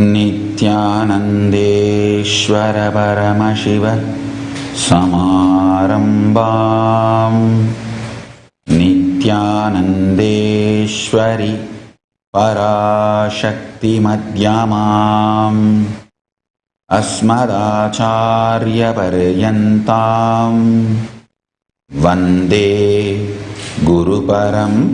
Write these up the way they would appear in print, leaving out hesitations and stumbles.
नित्यानन्देश्वर परमशिव समारम्भाम् नित्यानन्देश्वरि पराशक्तिमध्यमाम् अस्मदाचार्यपर्यन्ताम् वन्दे गुरुपरम्पराम्.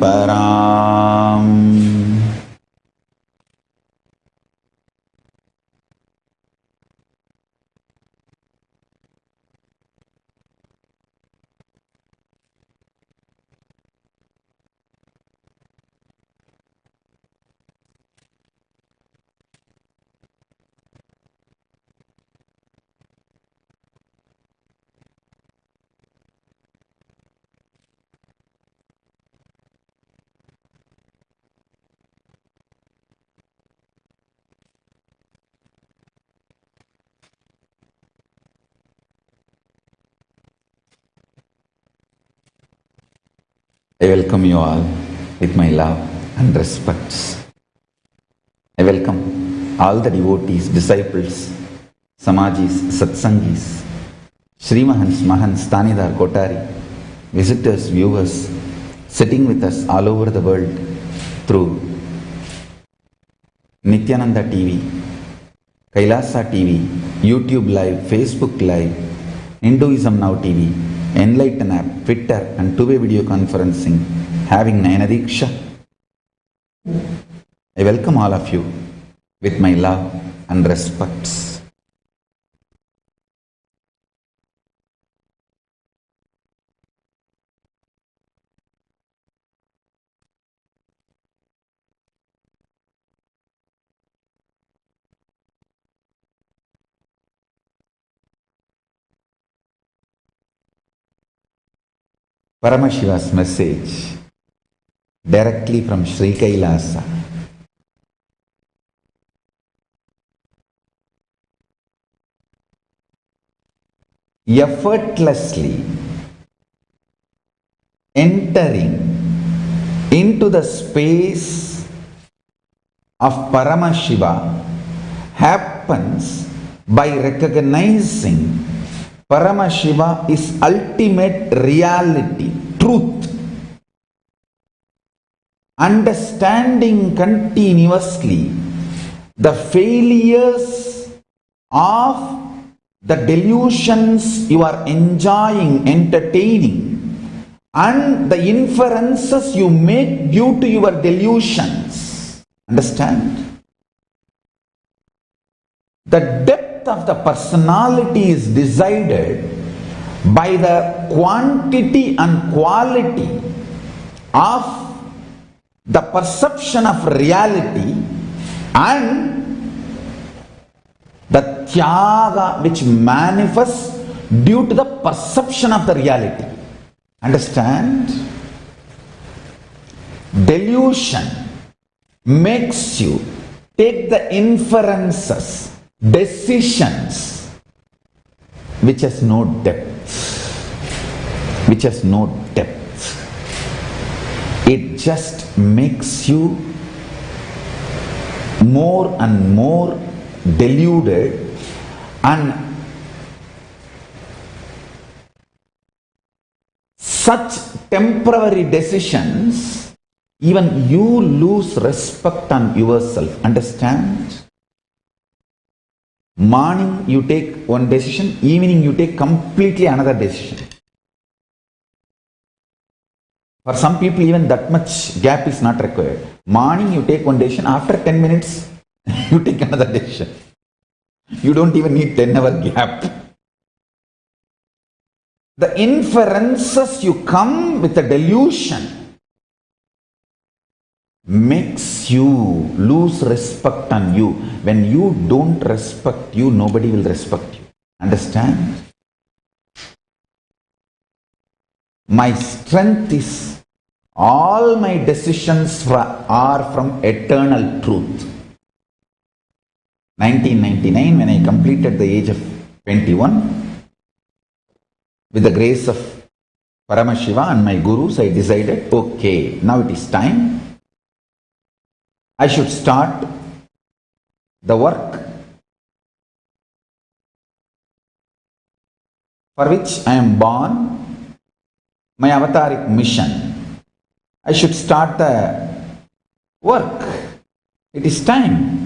I welcome you all with my love and respects. I welcome all the devotees, disciples, Samajis, Satsangis, Srimahans, Mahans, Tanidar, Kotari, visitors, viewers, sitting with us all over the world through Nityananda TV, Kailasa TV, YouTube Live, Facebook Live, Hinduism Now TV, Enlighten app, Twitter and two-way video conferencing, having Nayana Diksha. I welcome all of you with my love and respects. Paramashiva's message directly from Sri Kailasa. Effortlessly entering into the space of Paramashiva happens by recognizing Paramashiva is ultimate reality, truth. Understanding continuously the failures of the delusions you are enjoying, entertaining, and the inferences you make due to your delusions. Understand? The depth of the personality is decided by the quantity and quality of the perception of reality and the tyaga which manifests due to the perception of the reality. Understand? Delusion makes you take the inferences, decisions which has no depth, it just makes you more and more deluded, and such temporary decisions, even you lose respect on yourself. Understand? Morning you take one decision, evening you take completely another decision. For some people even that much gap is not required. Morning you take one decision, after 10 minutes you take another decision. You don't even need 10-hour gap. The inferences you come with a delusion makes you lose respect on you. When you don't respect you, nobody will respect you. Understand? My strength is all my decisions are from eternal truth. 1999, when I completed the age of 21, with the grace of Paramashiva and my gurus, I decided, okay, now it is time. I should start the work for which I am born, my avataric mission. I should start the work. It is time.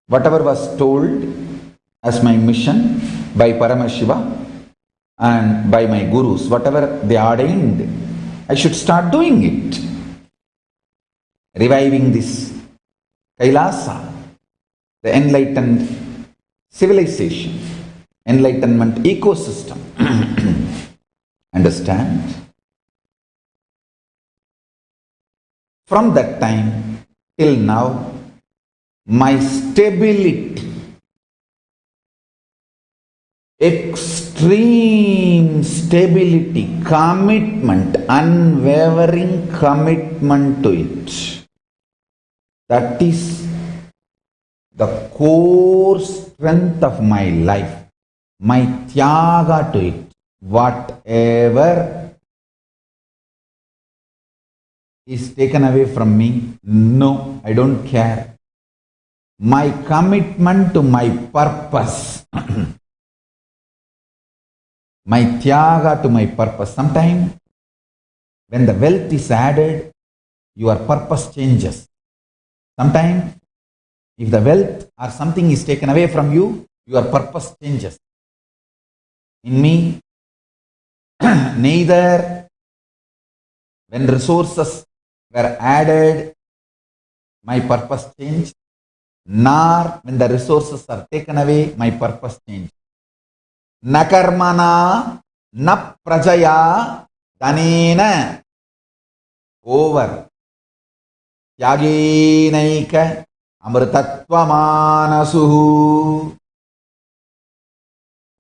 Whatever was told as my mission by Paramashiva and by my gurus, whatever they ordained, I should start doing it. Reviving this Kailasa, the enlightened civilization, enlightenment ecosystem. Understand? From that time till now, my stability, extreme stability, commitment, unwavering commitment to it, that is the core strength of my life, my tyaga to it. Whatever is taken away from me, no, I don't care. My commitment to my purpose, my tyaga to my purpose. Sometimes when the wealth is added, your purpose changes. Sometimes if the wealth or something is taken away from you, your purpose changes. In me, neither when resources were added, my purpose changed, nor when the resources are taken away, my purpose changed. Na karmana, na prajaya, dhanena, over. Tyagenaika, amritatva manasuhu.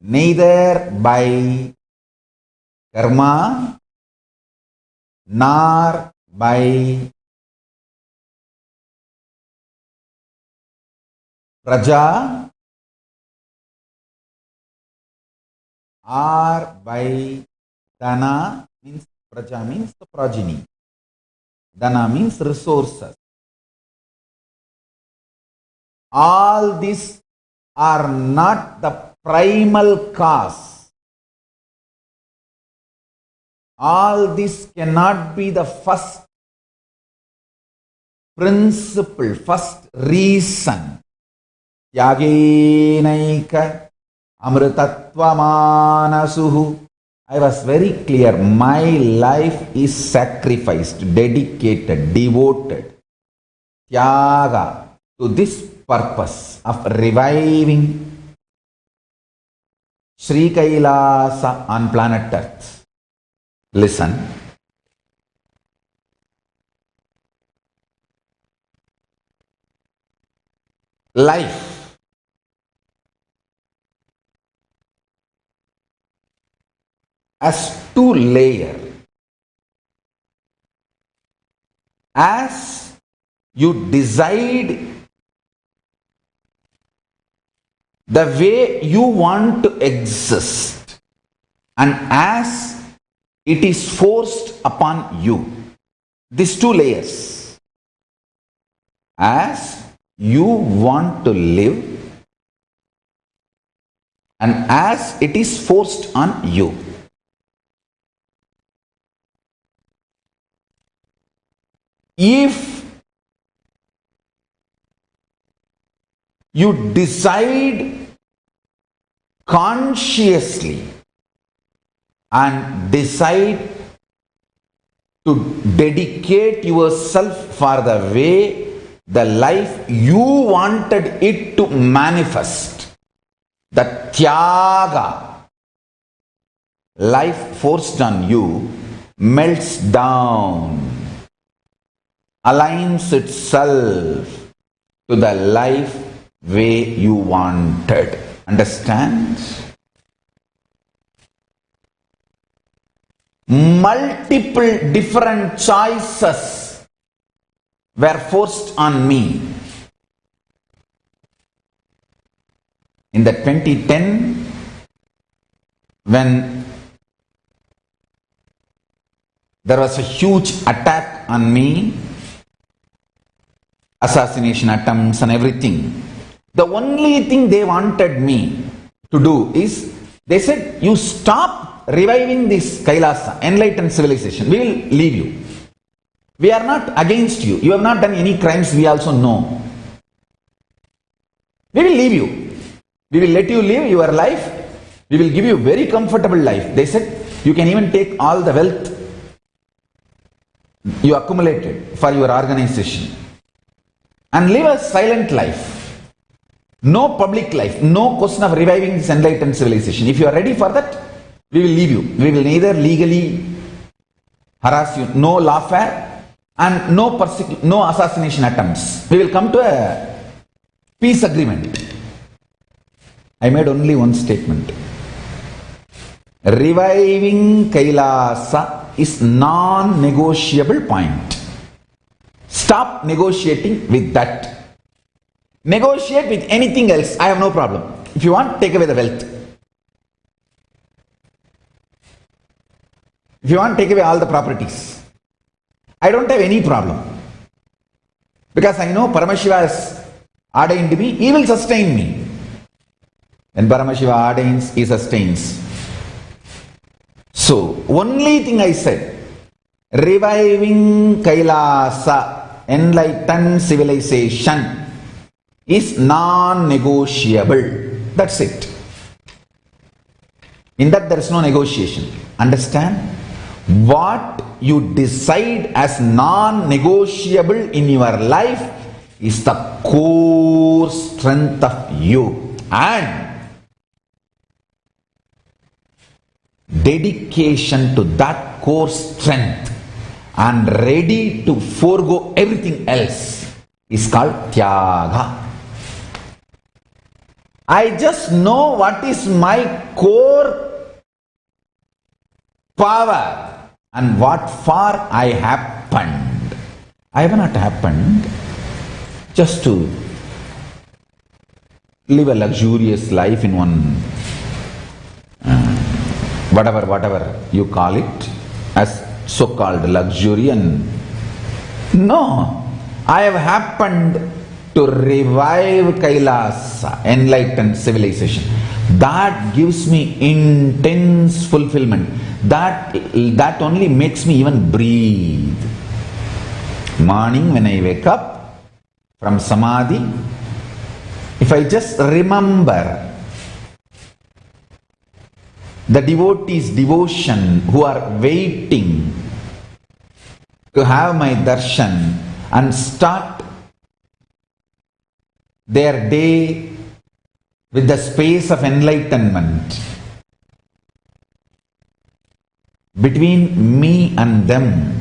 Neither by karma nor by praja or by dana, means praja means the progeny, dana means resources. All these are not the primal cause. All this cannot be the first principle, first reason. Tyagenaika amritatva manasuhu. I was very clear. My life is sacrificed, dedicated, devoted, tyaga to this purpose of reviving Sri Kailasa on planet Earth. Listen. Life has two layers. As you decide the way you want to exist, and as it is forced upon you. These two layers. As you want to live, and as it is forced on you. If you decide consciously and decide to dedicate yourself for the way, the life you wanted it to manifest, the tyaga, life forced on you, melts down, aligns itself to the life way you wanted. Understand? Multiple different choices were forced on me. In the 2010, when there was a huge attack on me assassination attempts and everything. The only thing they wanted me to do is, they said, you stop reviving this Kailasa, enlightened civilization. We will leave you. We are not against you. You have not done any crimes, we also know. We will leave you. We will let you live your life. We will give you a very comfortable life. They said, you can even take all the wealth you accumulated for your organization and live a silent life. No public life, no question of reviving this enlightened civilization. If you are ready for that, we will leave you. We will neither legally harass you, no lawfare, and no assassination attempts. We will come to a peace agreement. I made only one statement. Reviving Kailasa is non-negotiable point. Stop negotiating with that. Negotiate with anything else. I have no problem. If you want, take away the wealth. If you want, take away all the properties. I don't have any problem. Because I know Paramashiva has ordained me, he will sustain me. When Paramashiva ordains, he sustains. So, only thing I said, reviving Kailasa, enlightened civilization, is non-negotiable. That's it. In that there is no negotiation. Understand? What you decide as non-negotiable in your life is the core strength of you. And dedication to that core strength and ready to forego everything else is called Tyaga. I just know what is my core power and what for I happened. I have not happened just to live a luxurious life in one whatever you call it as so-called luxury, and no, I have happened to revive Kailasa, enlightened civilization. That gives me intense fulfillment. That only makes me even breathe. Morning when I wake up from Samadhi, if I just remember the devotees' devotion who are waiting to have my darshan and start their day with the space of enlightenment, between me and them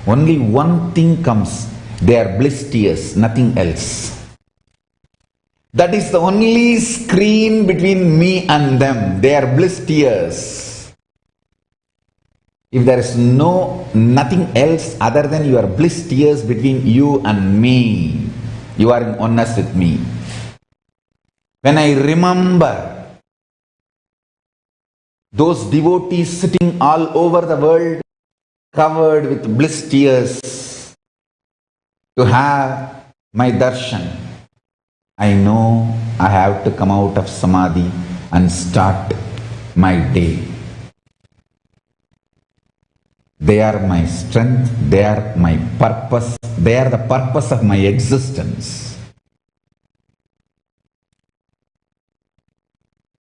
only one thing comes, they are bliss tears, nothing else. That is the only screen between me and them, they are bliss tears. If there is nothing else other than your bliss tears between you and me, you are in oneness with me. When I remember those devotees sitting all over the world, covered with bliss tears, to have my darshan, I know I have to come out of Samadhi and start my day. They are my strength, they are my purpose, they are the purpose of my existence.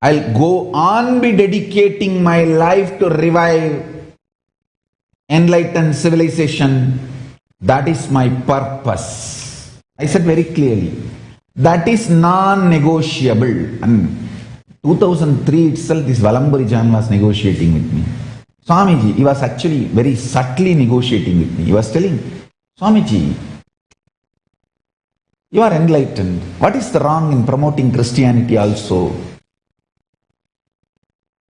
I'll go on be dedicating my life to revive enlightened civilization. That is my purpose. I said very clearly. That is non-negotiable. And 2003 itself, this Valambari Jan was negotiating with me. Swamiji, he was actually very subtly negotiating with me. He was telling, Swamiji, you are enlightened. What is the wrong in promoting Christianity also?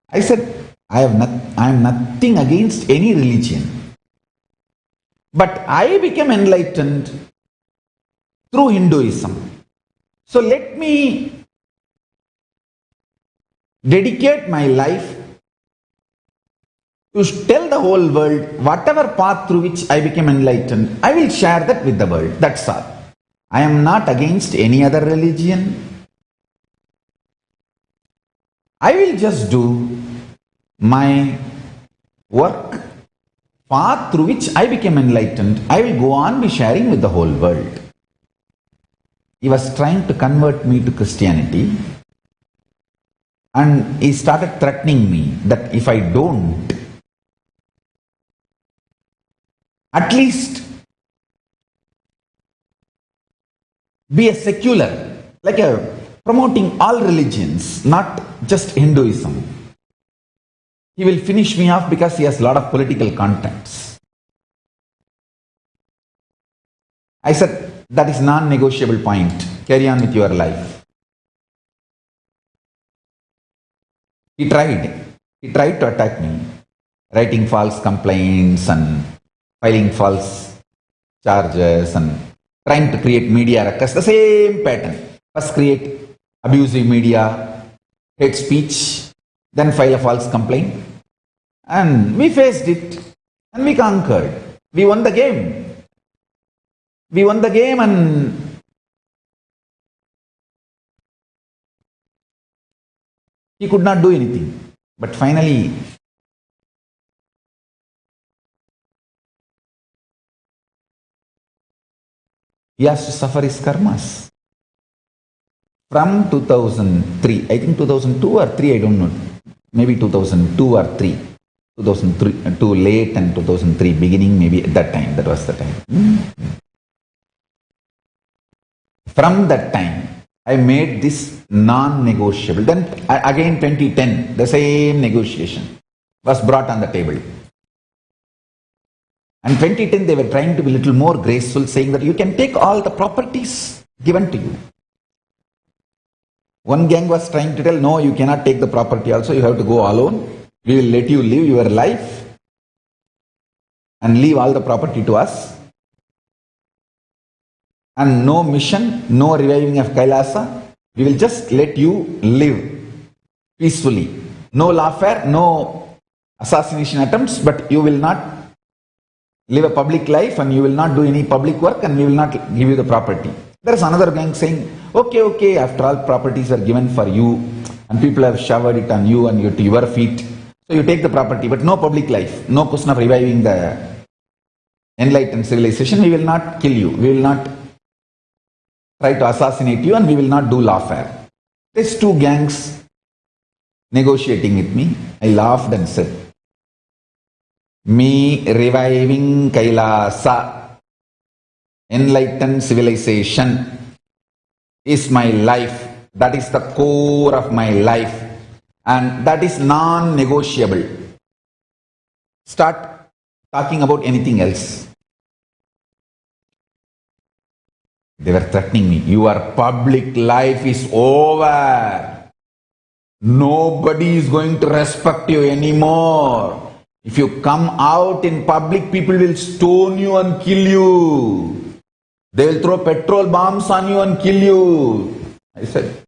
I said, I am nothing against any religion. But I became enlightened through Hinduism. So let me dedicate my life to tell the whole world whatever path through which I became enlightened, I will share that with the world. That's all. I am not against any other religion. I will just do my work, path through which I became enlightened. I will go on be sharing with the whole world. He was trying to convert me to Christianity, and he started threatening me that if I don't, at least be a secular, like a promoting all religions, not just Hinduism. He will finish me off because he has a lot of political contacts. I said, that is non-negotiable point. Carry on with your life. He tried to attack me, writing false complaints and filing false charges and trying to create media ruckus, the same pattern. First create abusive media, hate speech, then file a false complaint. And we faced it and we conquered. We won the game. We won the game, and he could not do anything. But finally, he has to suffer his karmas. From 2003, I think 2002 or 3, I don't know, maybe 2002 or 3, 2003, too late, and 2003 beginning, maybe at that time, that was the time. From that time, I made this non-negotiable. Then again 2010, the same negotiation was brought on the table. And 2010, they were trying to be a little more graceful, saying that you can take all the properties given to you. One gang was trying to tell, no, you cannot take the property also, you have to go alone. We will let you live your life and leave all the property to us. And no mission, no reviving of Kailasa. We will just let you live peacefully. No lawfare, no assassination attempts, but you will not live a public life and you will not do any public work and we will not give you the property. There is another gang saying, okay, after all properties are given for you and people have showered it on you and to your feet. So you take the property, but no public life, no question of reviving the enlightened civilization. We will not kill you. We will not try to assassinate you and we will not do lawfare. There's two gangs negotiating with me. I laughed and said, me reviving Kailasa, enlightened civilization, is my life. That is the core of my life. And that is non-negotiable. Start talking about anything else. They were threatening me. Your public life is over. Nobody is going to respect you anymore. If you come out in public, people will stone you and kill you. They will throw petrol bombs on you and kill you. I said,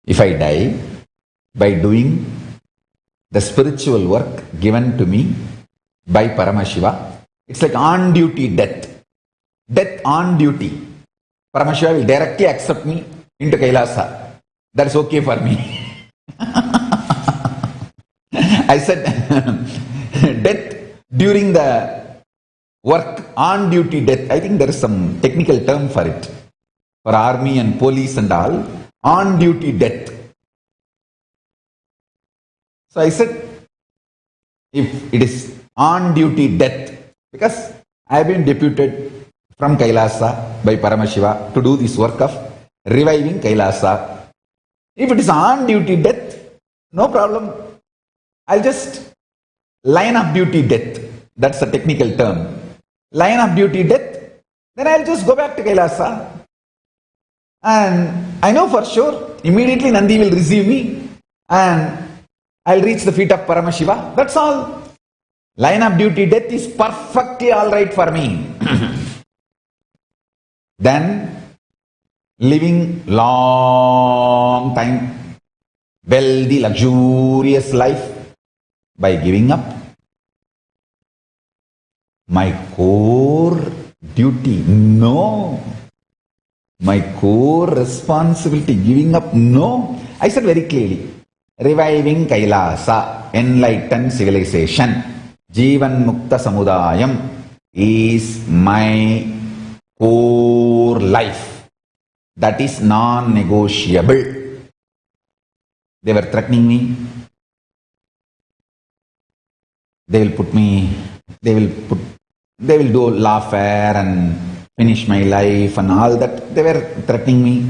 if I die by doing the spiritual work given to me by Paramashiva, it's like on duty death. Death on duty. Paramashiva will directly accept me into Kailasa. That's okay for me. I said, death during the work, on duty death. I think there is some technical term for it. For army and police and all, on duty death. So I said, if it is on duty death, because I have been deputed from Kailasa by Paramashiva to do this work of reviving Kailasa. If it is on duty death, no problem. I'll just line of duty death. That's a technical term. Line of duty death. Then I'll just go back to Kailasa. And I know for sure, immediately Nandi will receive me and I'll reach the feet of Paramashiva. That's all. Line of duty death is perfectly alright for me. Then, living long time wealthy, luxurious life by giving up my core duty? No. My core responsibility, giving up? No. I said very clearly, reviving Kailasa, enlightened civilization, Jivan Mukta Samudayam is my core life. That is non-negotiable. They were threatening me. They will do lawfare and finish my life and all that. They were threatening me.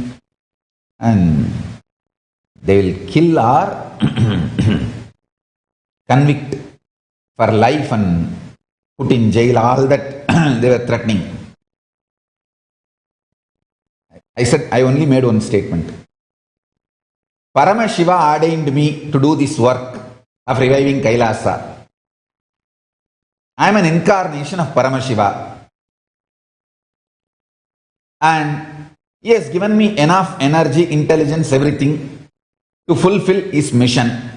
And they will kill or convict for life and put in jail, all that they were threatening. I said, I only made one statement. Paramashiva ordained me to do this work of reviving Kailasa. I am an incarnation of Paramashiva. And he has given me enough energy, intelligence, everything to fulfill his mission.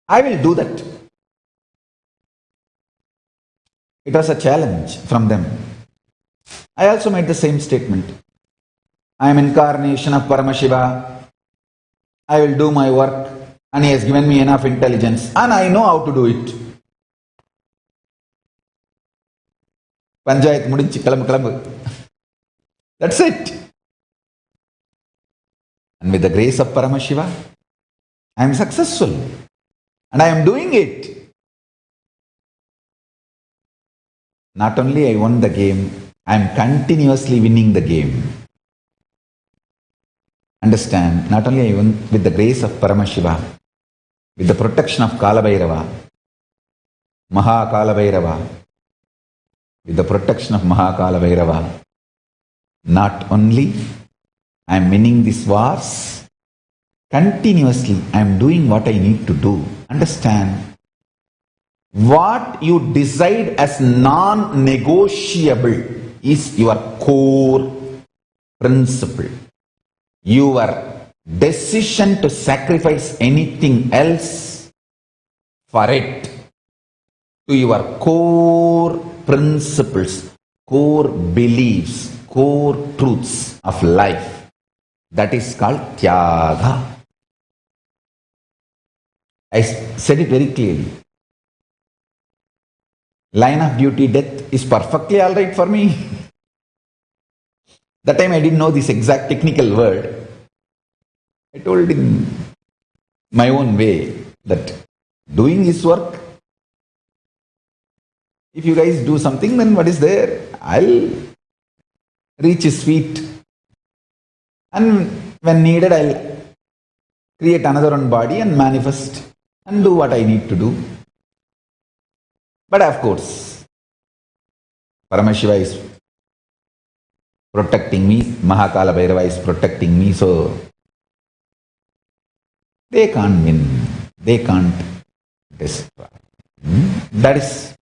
I will do that. It was a challenge from them. I also made the same statement. I am incarnation of Paramashiva. I will do my work and he has given me enough intelligence and I know how to do it. Panchayat mudinchi kilambu. That's it. And with the grace of Paramashiva, I am successful and I am doing it. Not only I won the game, I am continuously winning the game. Understand, not only I won with the grace of Paramashiva, with the protection of Kalabhairava, Mahakalabhairava, with the protection of Mahakalabhairava, not only I am winning these wars, continuously I am doing what I need to do. Understand, what you decide as non-negotiable is your core principle. Your decision to sacrifice anything else for it to your core principles, core beliefs, core truths of life. That is called Tyaga. I said it very clearly. Line of duty, death is perfectly all right for me. That time I didn't know this exact technical word. I told in my own way that doing his work, if you guys do something, then what is there? I'll reach his feet. And when needed, I'll create another one body and manifest and do what I need to do. But of course, Paramashiva is protecting me, Mahakalabhairava is protecting me, so they can't win, they can't destroy. That is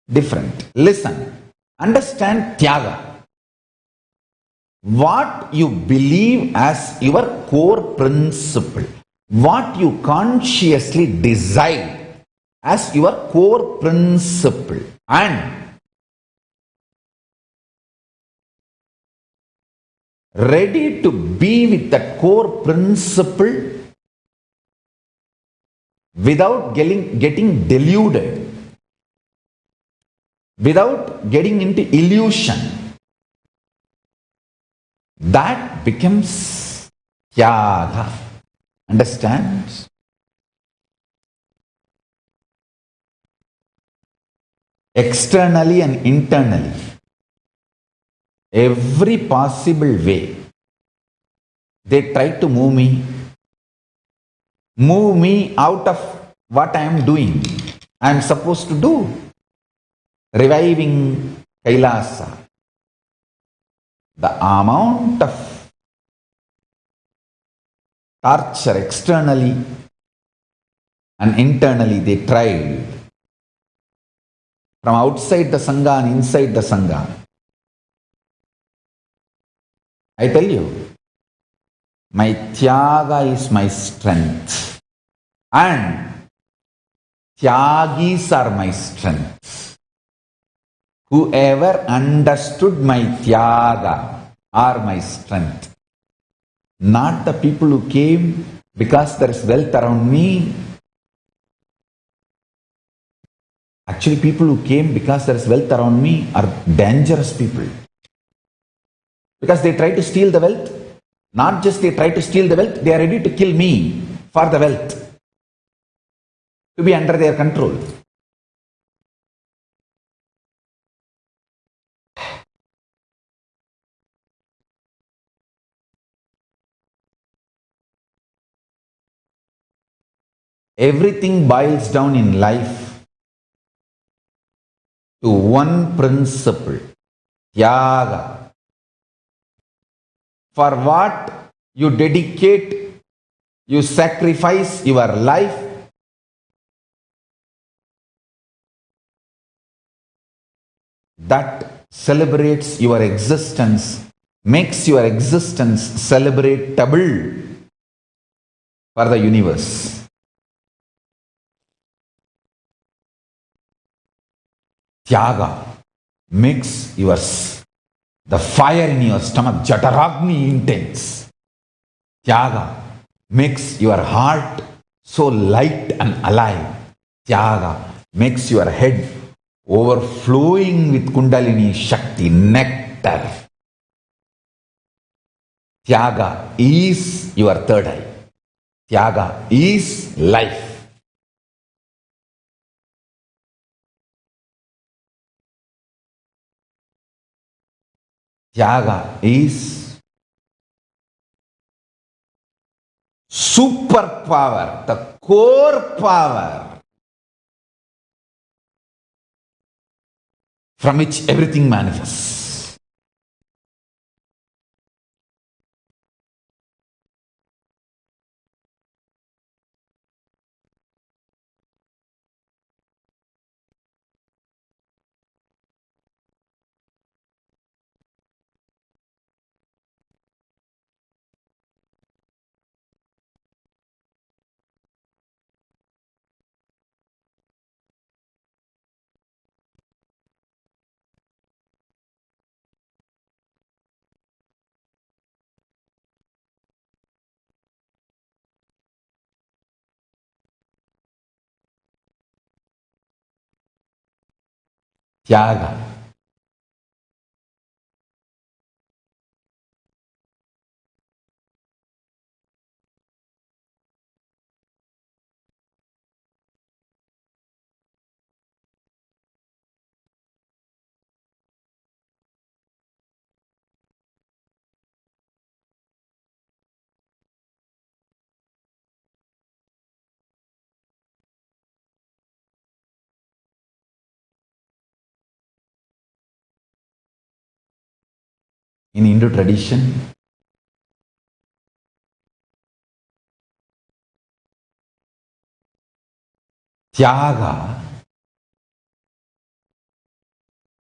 different. Listen, understand Tyaga. What you believe as your core principle, what you consciously decide as your core principle, and ready to be with that core principle without getting deluded, without getting into illusion. That becomes Tyaga. Understand? Externally and internally, every possible way, they try to move me out of what I am doing, I am supposed to do. Reviving Kailasa. The amount of torture externally and internally they tried, from outside the Sangha and inside the Sangha. I tell you, my Tyaga is my strength. And Tyagis are my strength. Whoever understood my Tyaga are my strength. Not the people who came because there is wealth around me. Actually, people who came because there is wealth around me are dangerous people. Because they try to steal the wealth. Not just they try to steal the wealth, they are ready to kill me for the wealth. To be under their control. Everything boils down in life to one principle, Tyaga. For what you dedicate, you sacrifice your life, that celebrates your existence, makes your existence celebratable for the universe. Tyaga makes the fire in your stomach, Jataragni, intense. Tyaga makes your heart so light and alive. Tyaga makes your head overflowing with Kundalini Shakti, nectar. Tyaga is your third eye. Tyaga is life. Tyaga is superpower, the core power from which everything manifests. Tyaga. In Hindu tradition, Tyaga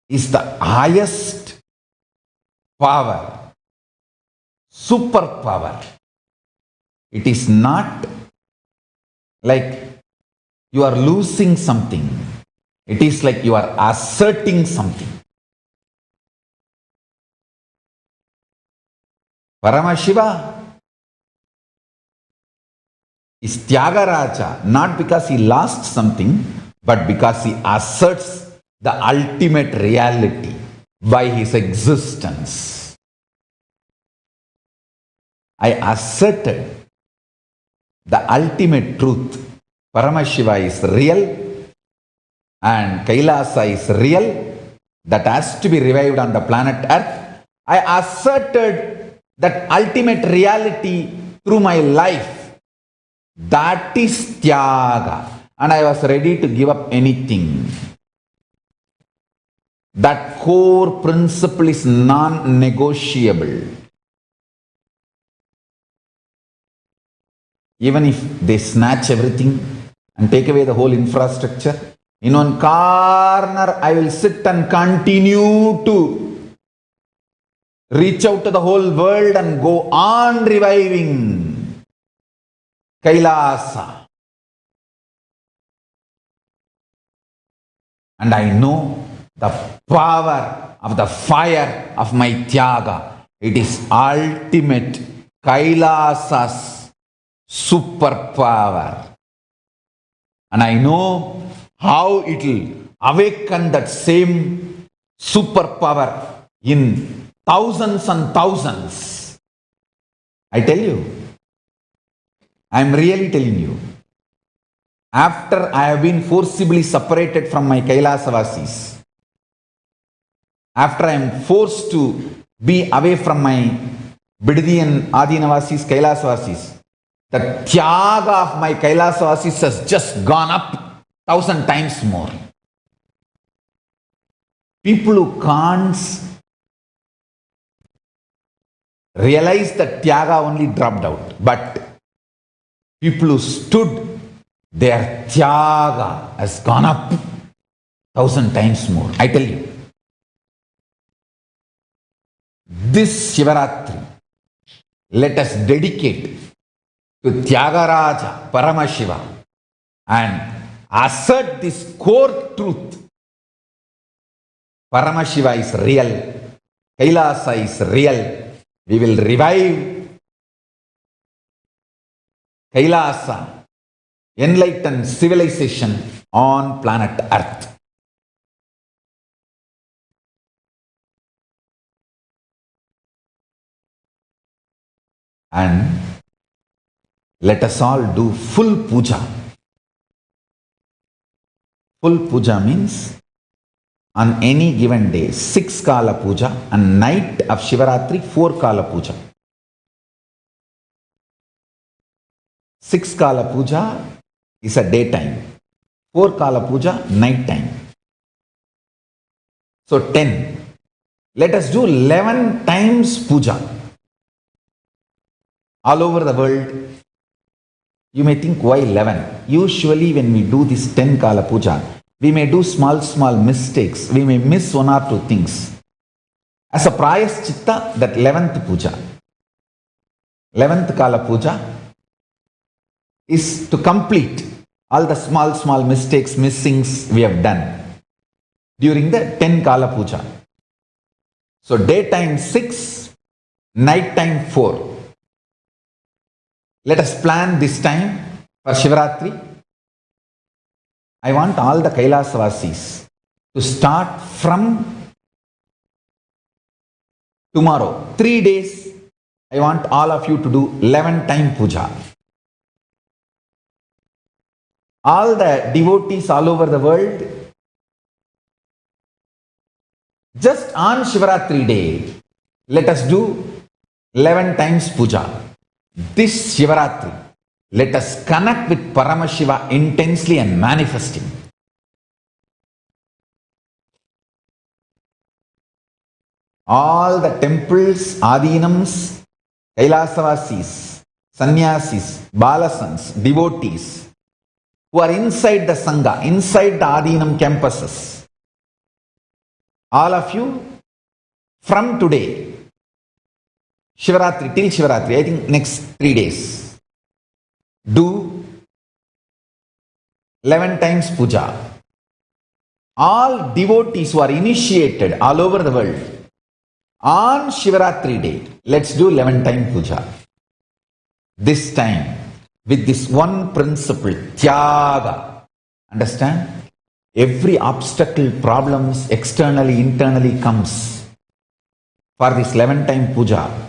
is the highest power, superpower. It is not like you are losing something. It is like you are asserting something. Paramashiva is Tyagaraja, not because he lost something, but because he asserts the ultimate reality by his existence. I asserted the ultimate truth. Paramashiva is real and Kailasa is real, that has to be revived on the planet Earth. I asserted that ultimate reality through my life. That is Tyaga. And I was ready to give up anything. That core principle is non-negotiable. Even if they snatch everything and take away the whole infrastructure, in one corner I will sit and continue to reach out to the whole world and go on reviving Kailasa. and I know the power of the fire of my Tyaga. It is ultimate Kailasa's superpower. And I know how it will awaken that same superpower in thousands and thousands. I tell you, I am really telling you. After I have been forcibly separated from my Kailasavasis, after I am forced to be away from my Bidadi and Adinavasis, Kailasavasis, the Tyaga of my Kailasavasis has just gone up 1,000 times more. People who can't realize that Tyaga only dropped out, but people who stood, their Tyaga has gone up 1,000 times more. I tell you, this Shivaratri, let us dedicate to Tyagaraja Paramashiva and assert this core truth. Paramashiva is real, Kailasa is real. We will revive Kailasa, enlightened civilization on planet Earth. And let us all do full puja. Full puja means on any given day, 6 Kala puja, and night of Shivaratri, 4 Kala puja. 6 Kala puja is a daytime, 4 Kala puja, night time. So 10. Let us do 11 times puja. All over the world, you may think, why 11? Usually when we do this 10 Kala puja, we may do small mistakes. We may miss 1 or 2 things. As a prayaschitta, that 11th puja, 11th Kala puja is to complete all the small mistakes, missings we have done during the 10 Kala puja. So daytime 6, nighttime 4. Let us plan this time for Shivaratri. I want all the Kailasavasis to start from tomorrow. 3 days, I want all of you to do 11 time puja. All the devotees all over the world, just on Shivaratri day, let us do 11 times puja. This Shivaratri, let us connect with Paramashiva intensely and manifest him. All the temples, Adinams, Kailasavasis, Sannyasis, Balasans, devotees who are inside the Sangha, inside the Adinam campuses, all of you, from today, Shivaratri, till Shivaratri, I think next 3 days, do 11 times puja. All devotees who are initiated all over the world, on Shivaratri day, let's do 11 time puja. This time, with this one principle, Tyaga. Understand? Every obstacle, problems, externally, internally comes. For this 11 time puja,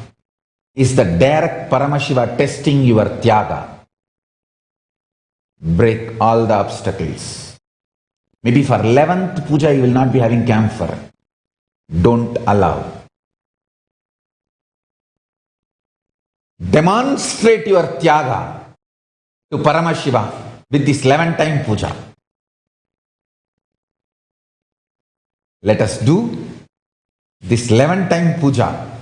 is the direct Paramashiva testing your Tyaga. Break all the obstacles. Maybe for 11th puja you will not be having camphor. Don't allow. Demonstrate your Tyaga to Paramashiva with this 11 time puja. Let us do this 11 time puja.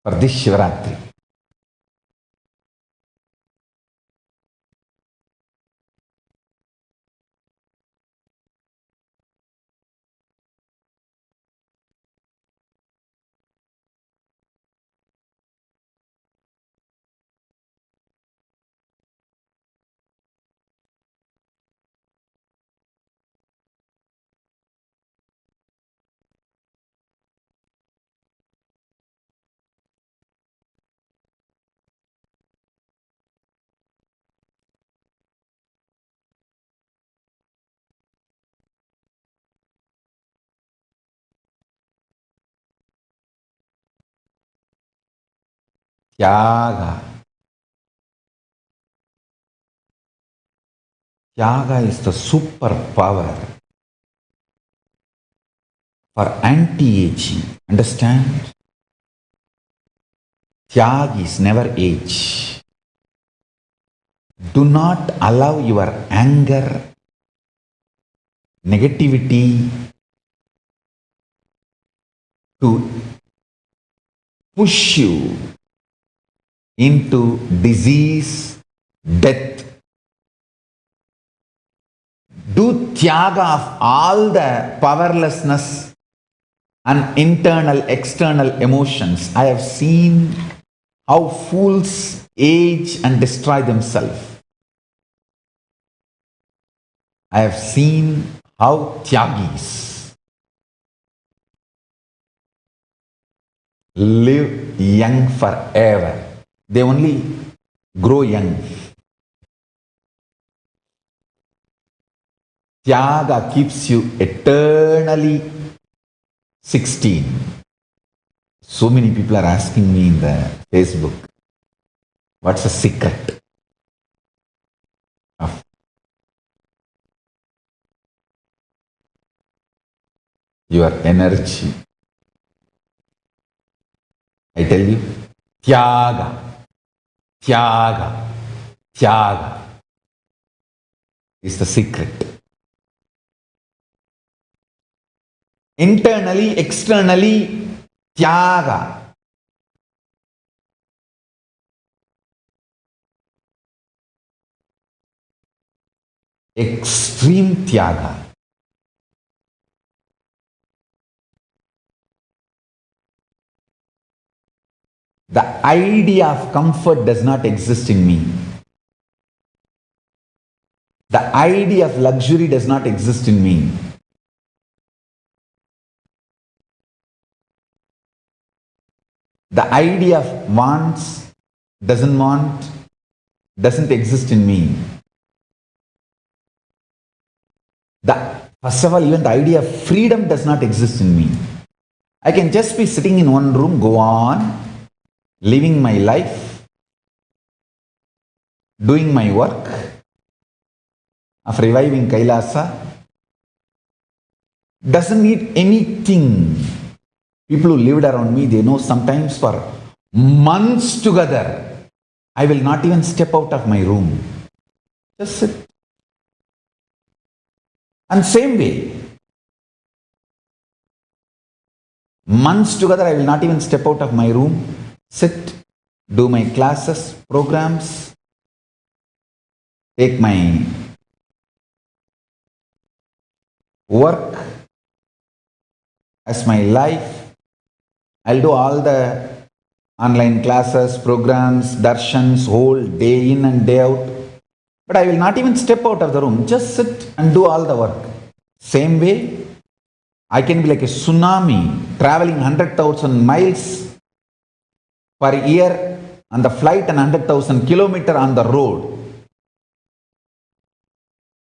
For this Shivaratri. Tyaga. Tyaga is the superpower for anti-aging. Understand? Tyag is never age. Do not allow your anger, negativity to push you into disease, death. Do tyaga of all the powerlessness and internal, external emotions. I have seen how fools age and destroy themselves. I have seen how tyagis live young forever. They only grow young. Tyaga keeps you eternally 16. So many people are asking me in the Facebook, what's the secret of your energy? I tell you, tyaga, tyaga, tyaga is the secret. Internally, externally, tyaga. Extreme tyaga. The idea of comfort does not exist in me. The idea of luxury does not exist in me. The idea of wants, doesn't exist in me. First of all, even the idea of freedom does not exist in me. I can just be sitting in one room, go on, living my life, doing my work of reviving Kailasa. Doesn't need anything. People who lived around me, they know sometimes for months together, I will not even step out of my room. Just sit. And same way, months together, I will not even step out of my room, sit, do my classes, programs, take my work as my life. I'll do all the online classes, programs, darshans, whole day in and day out. But I will not even step out of the room. Just sit and do all the work. Same way, I can be like a tsunami traveling 100,000 miles per year on the flight and 100,000 kilometers on the road.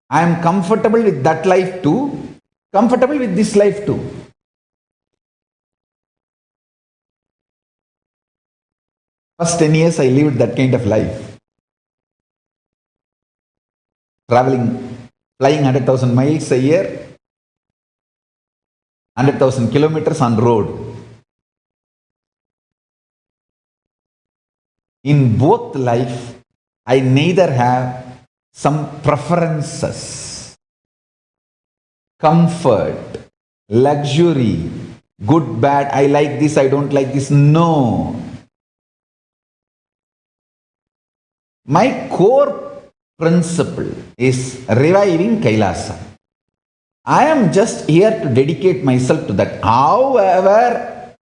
I am comfortable with that life too, comfortable with this life too. First 10 years I lived that kind of life. Traveling, flying 100,000 miles a year, 100,000 kilometers on road. In both life, I neither have some preferences, comfort, luxury, good, bad, I like this, I don't like this. No. My core principle is reviving Kailasa. I am just here to dedicate myself to that. However,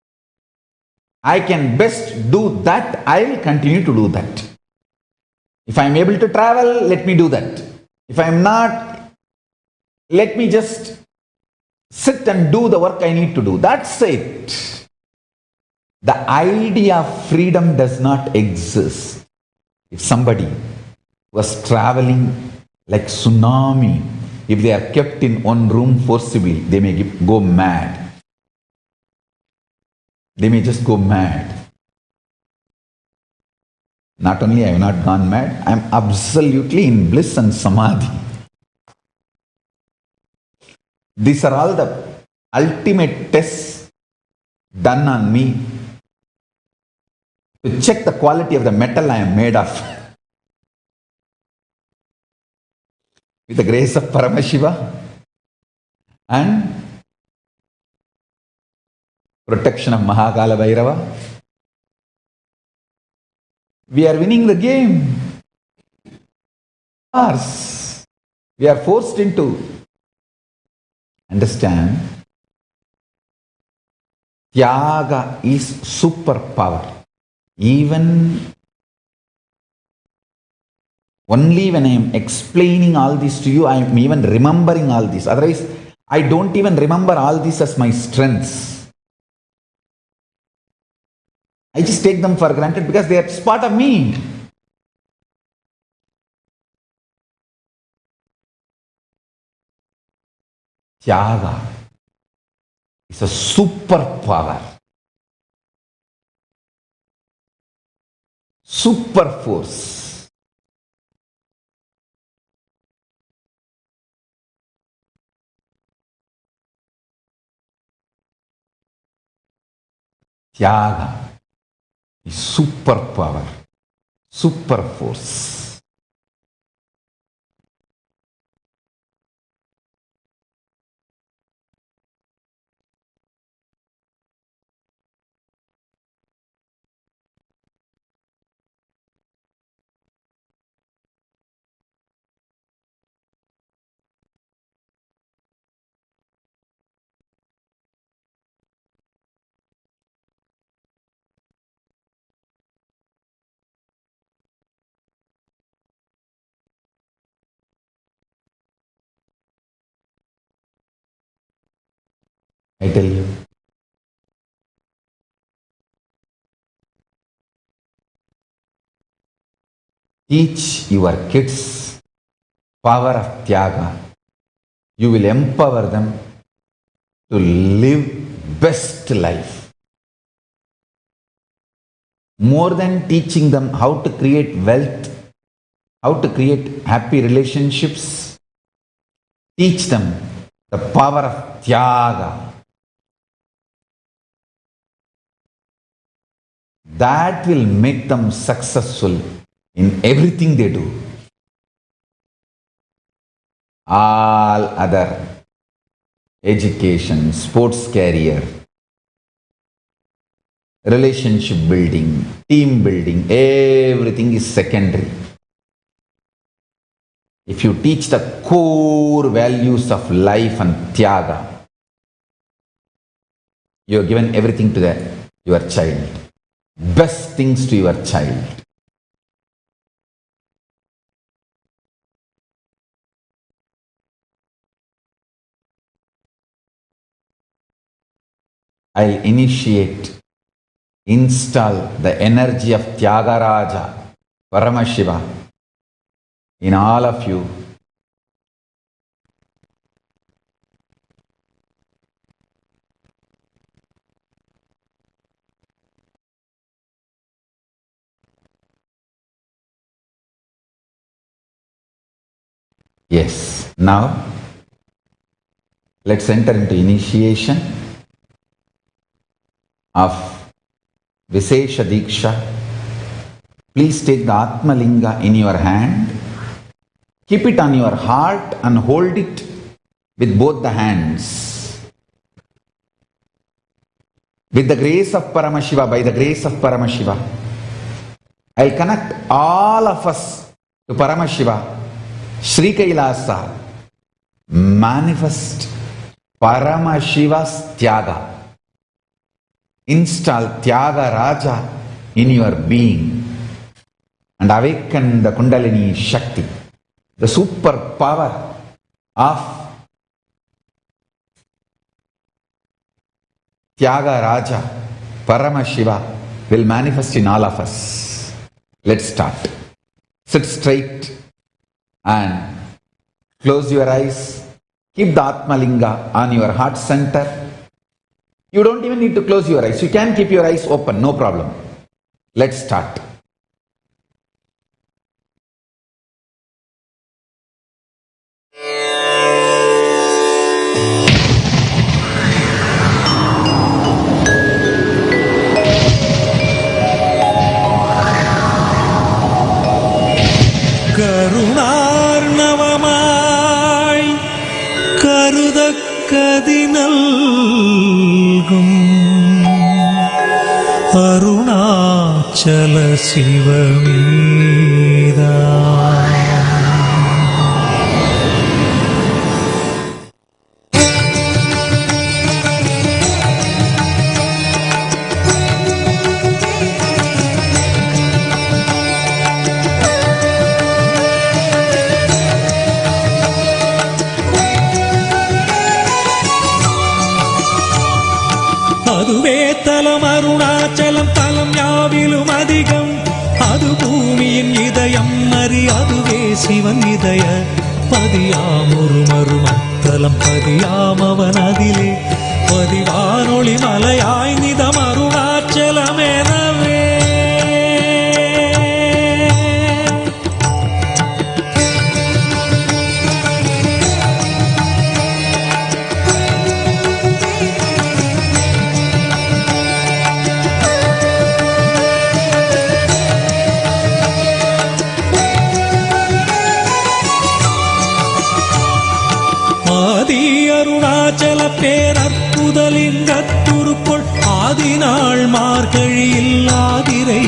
I can best do that, I will continue to do that. If I am able to travel, let me do that. If I am not, let me just sit and do the work I need to do. That's it. The idea of freedom does not exist. If somebody was traveling like tsunami, if they are kept in one room forcibly, they may go mad. They may just go mad. Not only I have not gone mad, I am absolutely in bliss and samadhi. These are all the ultimate tests done on me to check the quality of the metal I am made of. With the grace of Paramashiva and protection of Mahakala Bhairava, we are winning the game. We are forced into. Understand, Tyaga is superpower. Even only when I am explaining all this to you, I am even remembering all this. Otherwise, I don't even remember all this as my strengths. I just take them for granted because they are part of me. Tyaga is a superpower, super force. Tyaga is superpower, super force. I tell you, teach your kids power of Tyaga. You will empower them to live best life. More than teaching them how to create wealth, how to create happy relationships, teach them the power of Tyaga. That will make them successful in everything they do. All other education, sports career, relationship building, team building, everything is secondary. If you teach the core values of life and Tyaga, you have given everything to your child. Best things to your child. I'll install the energy of Tyagaraja, Paramashiva, in all of you. Yes, now let's enter into initiation of Visesha Diksha. Please take the Atmalinga in your hand, keep it on your heart and hold it with both the hands. With the grace of Paramashiva, by the grace of Paramashiva, I'll connect all of us to Paramashiva. Sri Kailasa, manifest Paramashiva's Tyaga. Install Tyaga Raja in your being and awaken the Kundalini Shakti, the super power of Tyaga Raja, Paramashiva will manifest in all of us. Let's start. Sit straight and close your eyes. Keep the Atmalinga on your heart center. You don't even need to close your eyes. You can keep your eyes open, no problem. Let's start. கருணார்ணவமாய் கருதக்கதினல்கும் Arunachal சிவமீதா. அதுவே தலம் அருணாச்சலம் தலம் யாவிலும் அதிகம். அது பூமியின் இதயம் அறி அதுவே சிவன் இதய பதியாமொரு மருமத்தலம் பதியாமவன் அதிலே பதிவானொளி மலையாய் நிதம் அருணாச்சலமெனவே. ஆதி அருணாச்சல பேரற்புதலிங்கத்துருக்குள் ஆதிநாள் மார்கழியில் ஆதிரை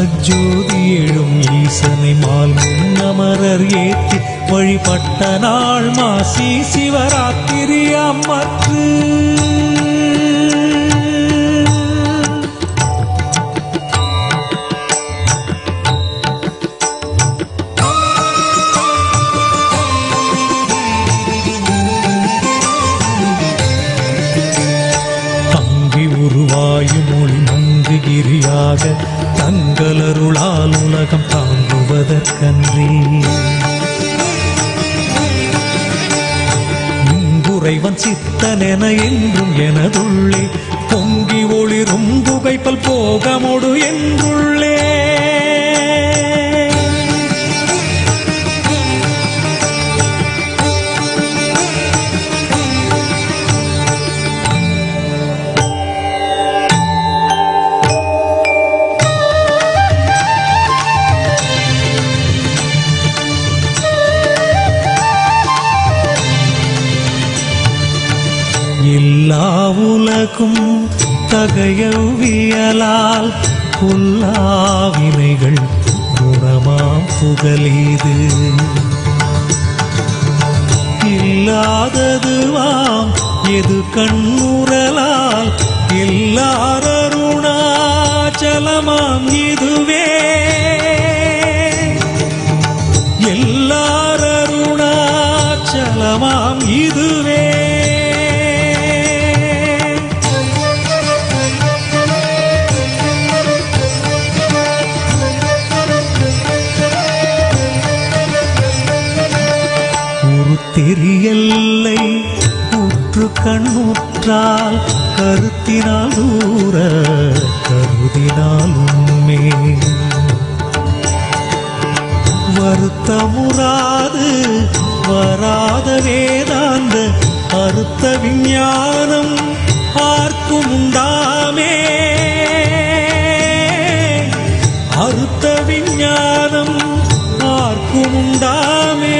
அஜோதி எழும் ஈசனை மால் முன்னமரர் ஏற்றி வழிபட்ட நாள் மாசி சிவராத்திரி அம்மற்று. உருவாயுமொழி மங்குகிரியாக தங்களருளால் உலகம் தாங்குவதற்கன்றி இங்குறைவன் சித்தனென என்றும் எனதுள்ளே பொங்கி ஒளிரும் புகைப்பல் போகமொடு என்றுள்ளே. எல்லா உலகும் தகையவியலால் புல்லாவினைகள் குணமாம் புகலீது இல்லாததுவாம் எது கண்ணுறலால் எல்லாரருணாச்சலமாம் இதுவே எல்லாரருணாச்சலமாம் இதுவே. தெரியல்லை உற்று கண்ணுற்றால் கருத்தினால் தூர கருதினால் உண்மை வருத்தமுறாது வராத வேதாந்த அறுத்த விஞ்ஞானம் ஆர்க்கும் உண்டாமே அறுத்த விஞ்ஞானம் ஆர்க்கும் உண்டாமே.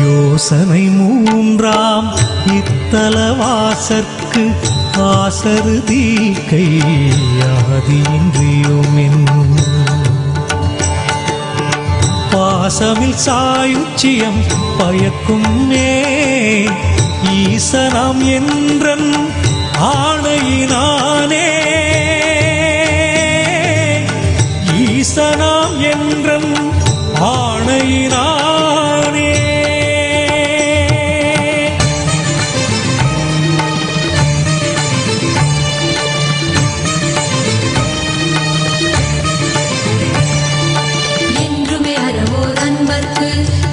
யோசனை மூன்றாம் இத்தலவாசற்கு ஆசருதி கையாதியின்றியுமின் பாசமில் சாயுச்சியம் பயக்கும் மே ஈசனாம் என்றன் ஆணையினானே ஈசனாம் என்றன் ஆணையினானே.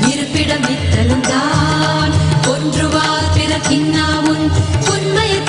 இருப்பிடம் இத்தலும் தான் ஒன்றுவார் பிறக்கின்னாமுன் உண்மையை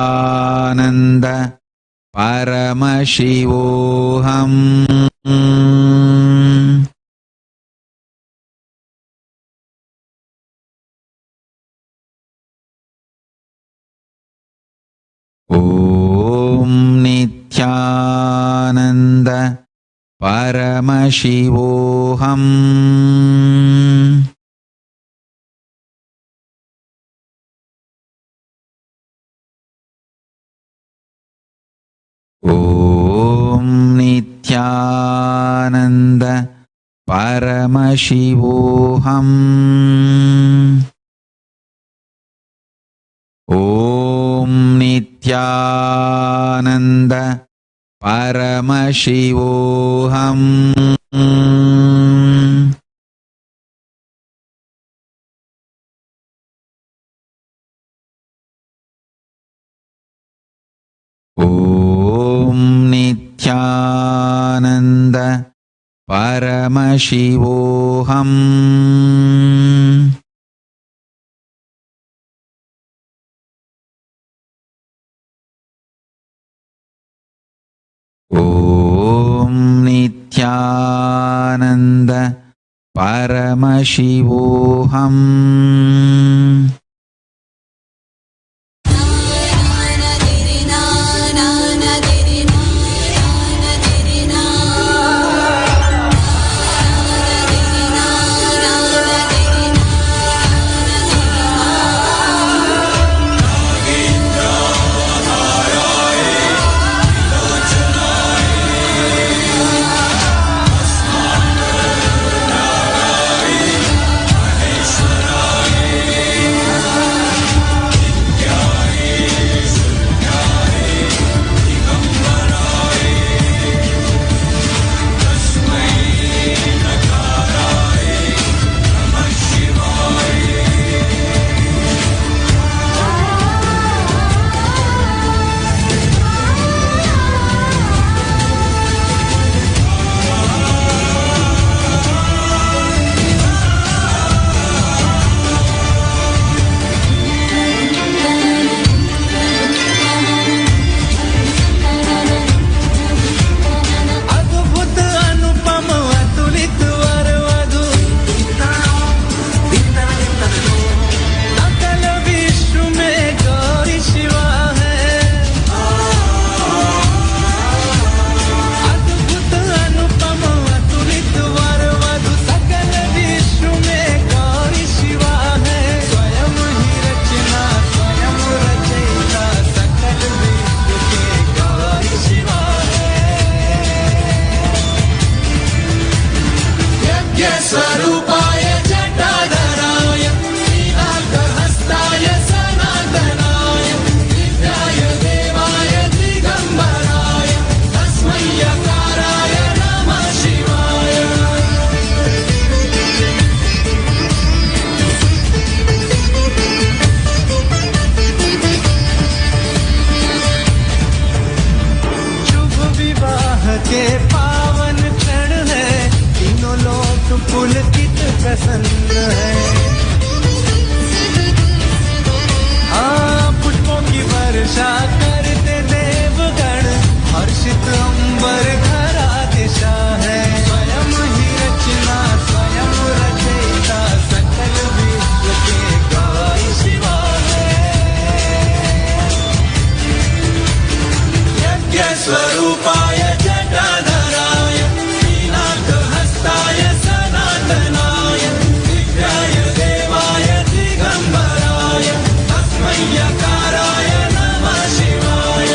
नित्यानन्द परमशिवोऽहम्। ॐ नित्यानन्द परमशिवोऽहम्। ॐ नित्यानन्द परमशिवोऽहम्। नित्यानन्द परमशिवोऽहम्। ॐ नित्यानन्द परमशिवोऽहम्। ॐ नित्यानन्द परमशिवोऽहम्। के पावन क्षण है, तीनों लोक पुलकित प्रसन्न है। पुष्पों की वर्षा करते देवगण, हर्षित अंबर धरा दिशा है। स्वयं ही रचना स्वयं रचयिता, सकल विश्व के गाई शिवा है। यज्ञ स्वरूपाय जटाधराय, मीनाकहस्ताय सनातनाय, दिव्याय देवाय दिगंबराय, तस्मै यकाराय नमः शिवाय।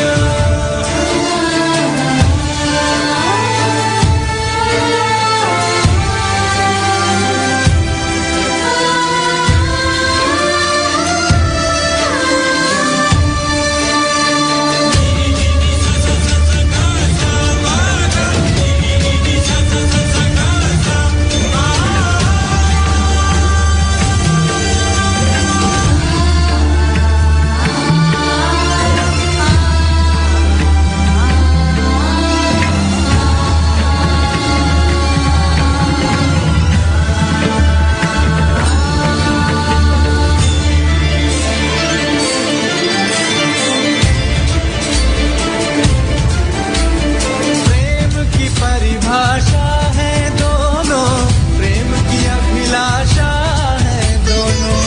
परिभाषा है दोनों, प्रेम की अभिलाषा है दोनों।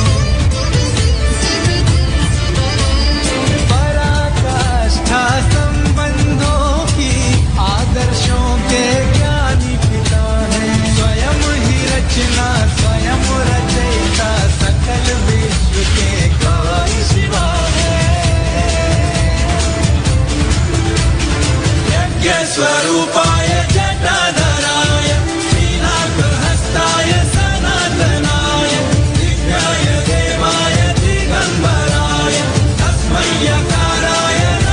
पराकाष्ठा संबंधों की, आदर्शों के ज्ञानी पिता है। स्वयं ही रचना स्वयं रचयिता, सकल विश्व के गाई शिवा है। यज्ञ स्वरूपाय जटाधराय, मीनाकहस्ताय सनातनाय, दिव्याय देवाय दिगंबराय, तस्मै यकाराय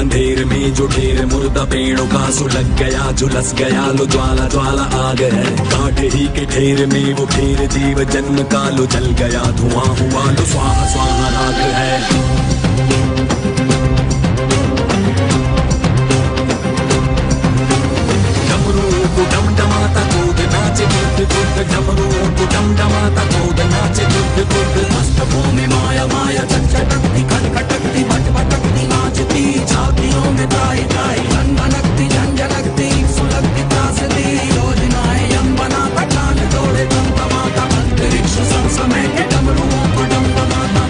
अंधेर में जो ढेर मुर्दा पेड़ों का सुलग गया झुलस गया लो ज्वाला ज्वाला आग है काट ही के ढेर में वो ढेर जीव जन्म का लो जल गया धुआं हुआ लो स्वाहा स्वाहा राग है डमरू को डमडमाता कूद नाचे बुद्ध बुद्ध डमरू को डमडमाता कूद नाचे बुद्ध बुद्ध मस्तकों में माया माया चटचटकती खटखटकती भटभटकती नाचती छातियों में त्राही त्राही झनझनकती झंझनकती सुलगती त्रासदी योजनाएं यम बनाता कान तोड़े तमतमाता अंतरिक्ष समय के डमरुओं को डमडमाता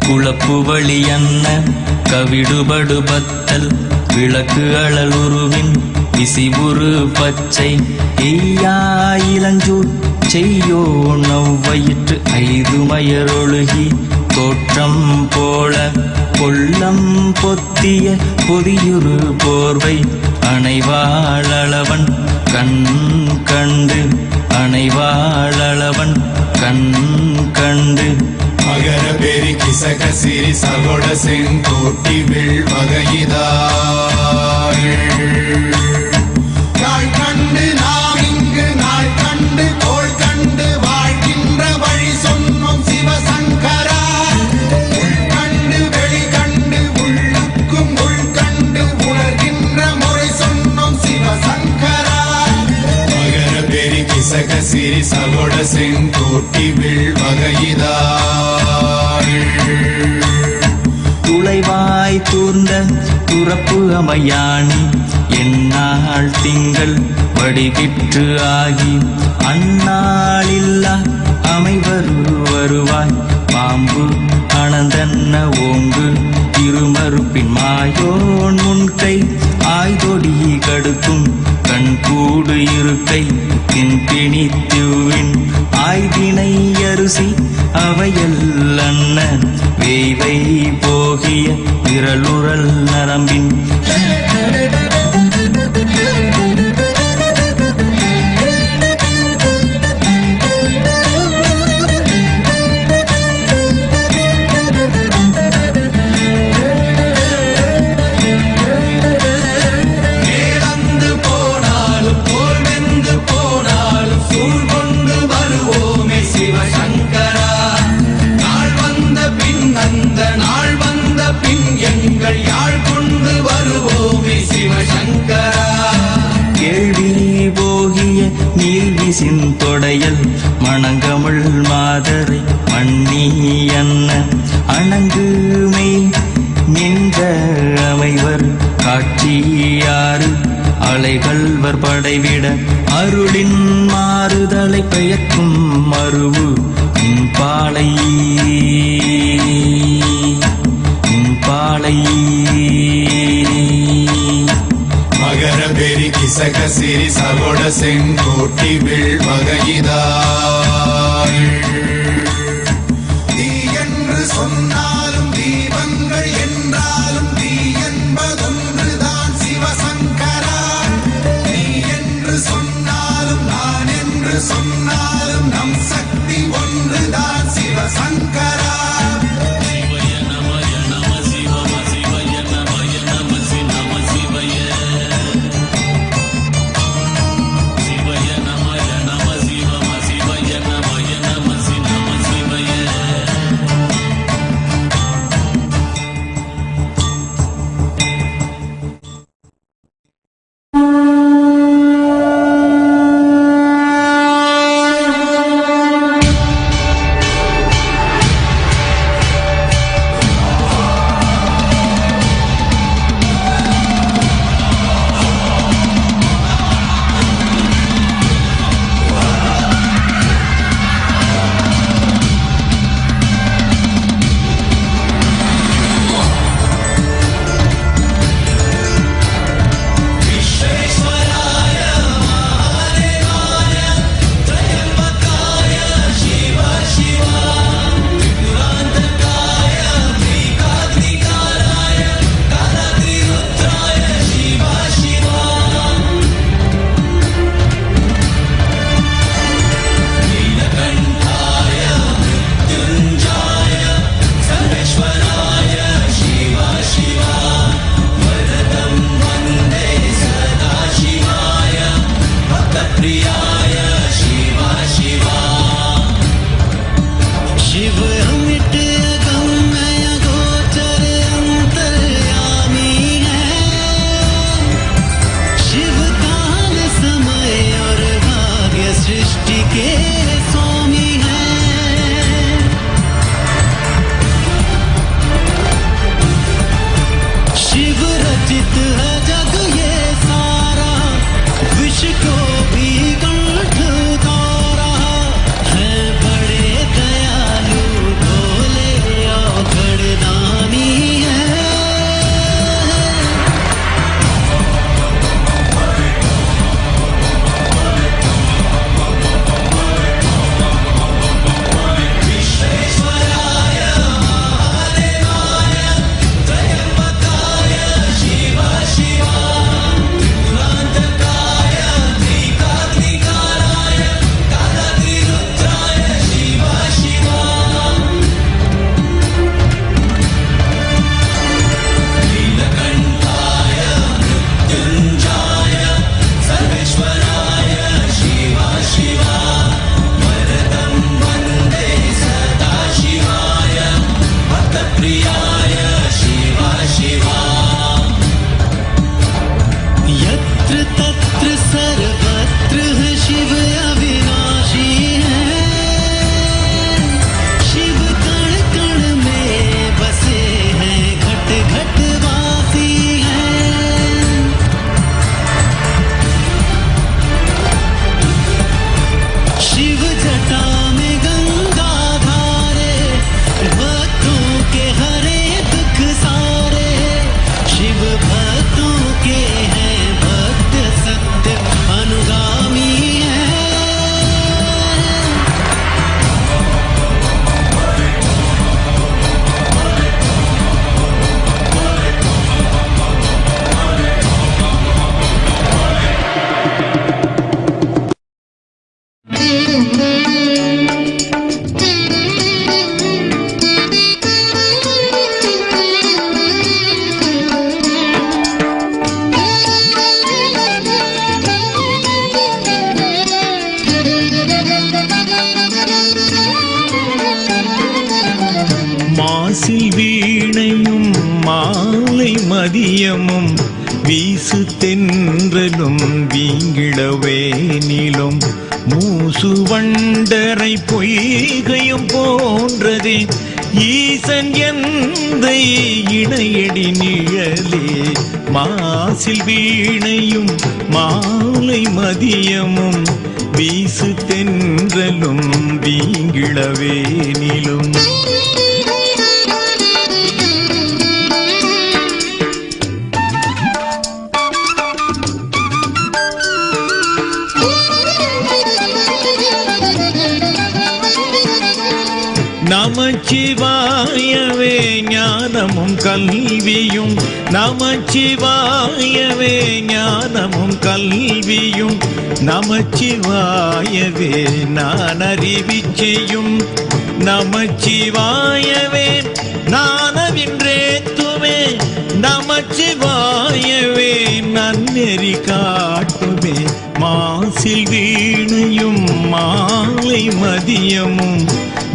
குழப்புவழியன்ன கவிடுபடுபத்தல் விளக்கு அழலுருவின் விசிபுரு பச்சை எய்யாயிலஞ்சூர் செய்யோ நவ்வயிற்று ஐதுமயரொழுகி தோற்றம் போல கொல்லம் பொத்திய பொதியுரு போர்வை அணைவாளவன் கண் கண்டு அணைவாளவன் கண் கண்டு மகர பெரி கிசக சிறி சகோட செங்கோட்டி நாள் கண்டு நாம் இங்கு நாள் கண்டு கோள் கண்டு வாழ்கின்ற வழி சொன்னோம் சிவசங்கரா உள் கண்டு கூர்ந்த துறப்பு அமையாணி எந்நாள் திங்கள் வடிவிற்று ஆகி அந்நாளில்லா அமைவரு வருவாய் பாம்பு அனந்தன்ன ஓங்கு திருமறுப்பின் மாயோன் முன்கை ஆய்தொடி கடுக்கும் கண்கூடு இருக்கை பிணித்துவின் ஆய்தினை அரிசி அவையல்லன்ன வேய்வை போகிய விரலுறல் நரம்பின் மேலந்து போனாலும் போல் வெந்து போனாலும் சூழ் கொண்டு வருவோமே சிவசங்கரா நாள் வந்த பின் அந்த நாள் வந்த பின் எங்கள் யாழ் கொண்டு வருவோமே சிவசங்கரா கேள்வி போகிய நீள்விசின் தொடையல் மணங்கமிழ் மாதரை மண்ணி அன்ன அணங்குமை நின்ற அமைவர் காட்சியாறு அலைகள்வர் படைவிட அருளின் மாறுதலை பெயர்க்கும் மருவு பாலை மகர பெரி கிசக சிறி சகோட செங்கோட்டி வில் வகையிதாள் தீ என்று சொன்னாலும் தீபங்கள் என்றாலும் தீ என்பதொன்றுதான் சிவசங்கரா நீ என்று சொன்னாலும் நான் என்று சொன்னாலும் நம் சக்தி ஒன்றுதான் சிவசங்கரா சிவய மாலை மதியமும் வீசு தென்றலும் வீங்கிடவேனிலும் மூசு வண்டரை பொய்கையும் போன்றதே ஈசன் எந்த இணையடி நிழலே மாசில் வீணையும் மாலை மதியமும் வீசு தென்றலும் வீங்கிடவேனிலும் நமச்சிவாயவே ஞானமும் கல்வியும் நமச்சிவாயவே ஞானமும் கல்வியும் நமச்சிவாயவே நான் அறிவிச்சையும் நமச்சிவாயவே நானவின்றேத்துமே நமச்சிவாயவே நன்னெறி காட்டுமே மாசில் வீணையும் மாலை மதியமும்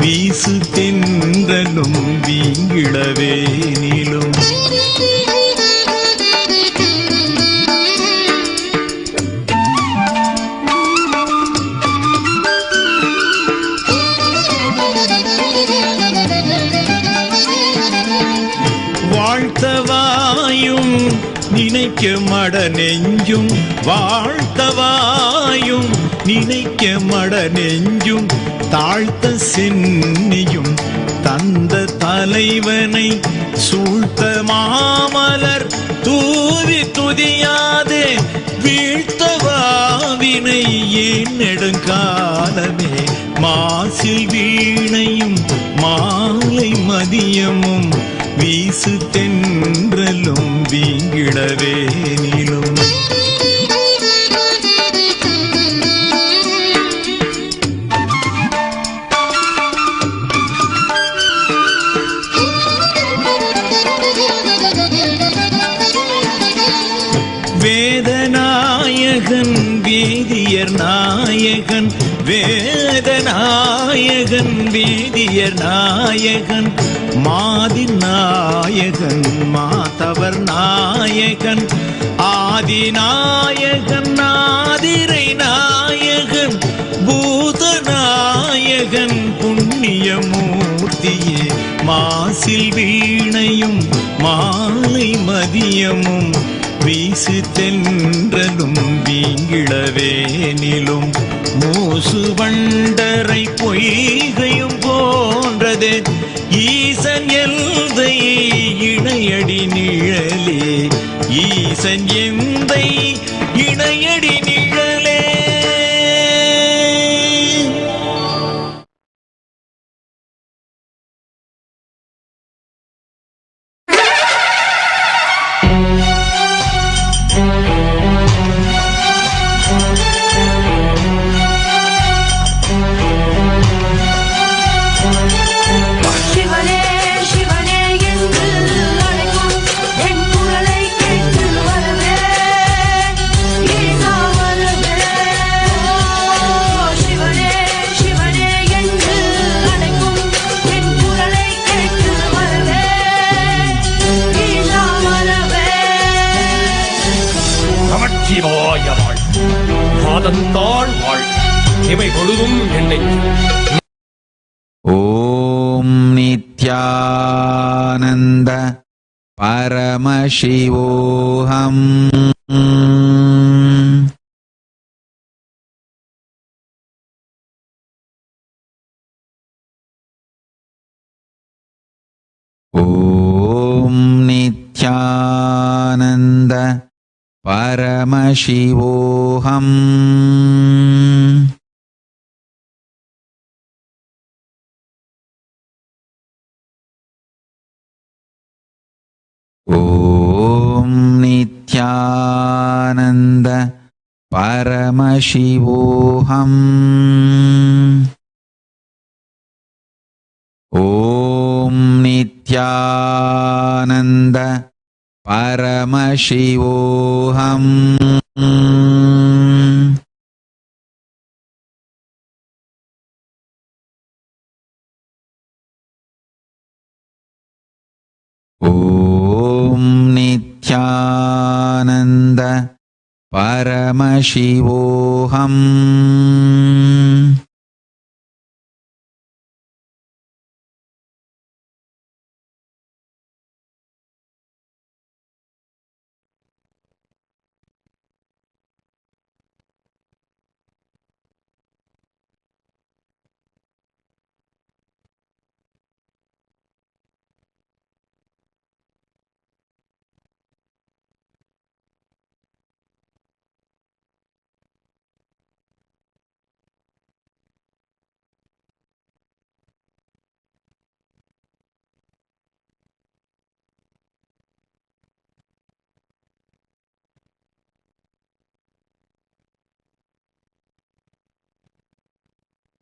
வீசு தென்றலும் வீங்கிடவேனிலும் வாழ்த்தவாயும் நினைக்க மட நெஞ்சும் வாழ்த்தவாயும் நினைக்க மட நெஞ்சும் தாழ்த்த சென்னியும் தந்த தலைவனை சூழ்த்த மாமலர் தூவி துதியாதே வீழ்த்தவாவினை ஏன் நெடுங்காலமே மாசில் வீணையும் மாலை மதியமும் வீசு தென்றலும் வீங்கிடவேனிலும் வேதநாயகன் வேதியர் நாயகன் வேதநாயகன் வேதியர் நாயகன் மாதி நாயகன் மாதவர் நாயகன் ஆதிநாயகன் ஆதிரை நாயகன் பூதநாயகன் புண்ணியமூர்த்தியே மாசில் வீணையும் மாலை மதியமும் வீசு தென்றலும் வீங்கிடவேனிலும் மூசு வண்டரை பொய்கையும் போன்றதே ஈசன் எந்தை இணையடி நிழலே ஈசன் எந்தை இணையடி நிழலே. ஓம் நித்யானந்த பரமசிவோஹம். ஓம் நித்யானந்த பரமசிவோஹம். ஓம் நித்யானந்த பரமசிவோஹம். ஓம் நித்யானந்த பரமசிவோஹம். ஓம் பரமசிவோஹம்.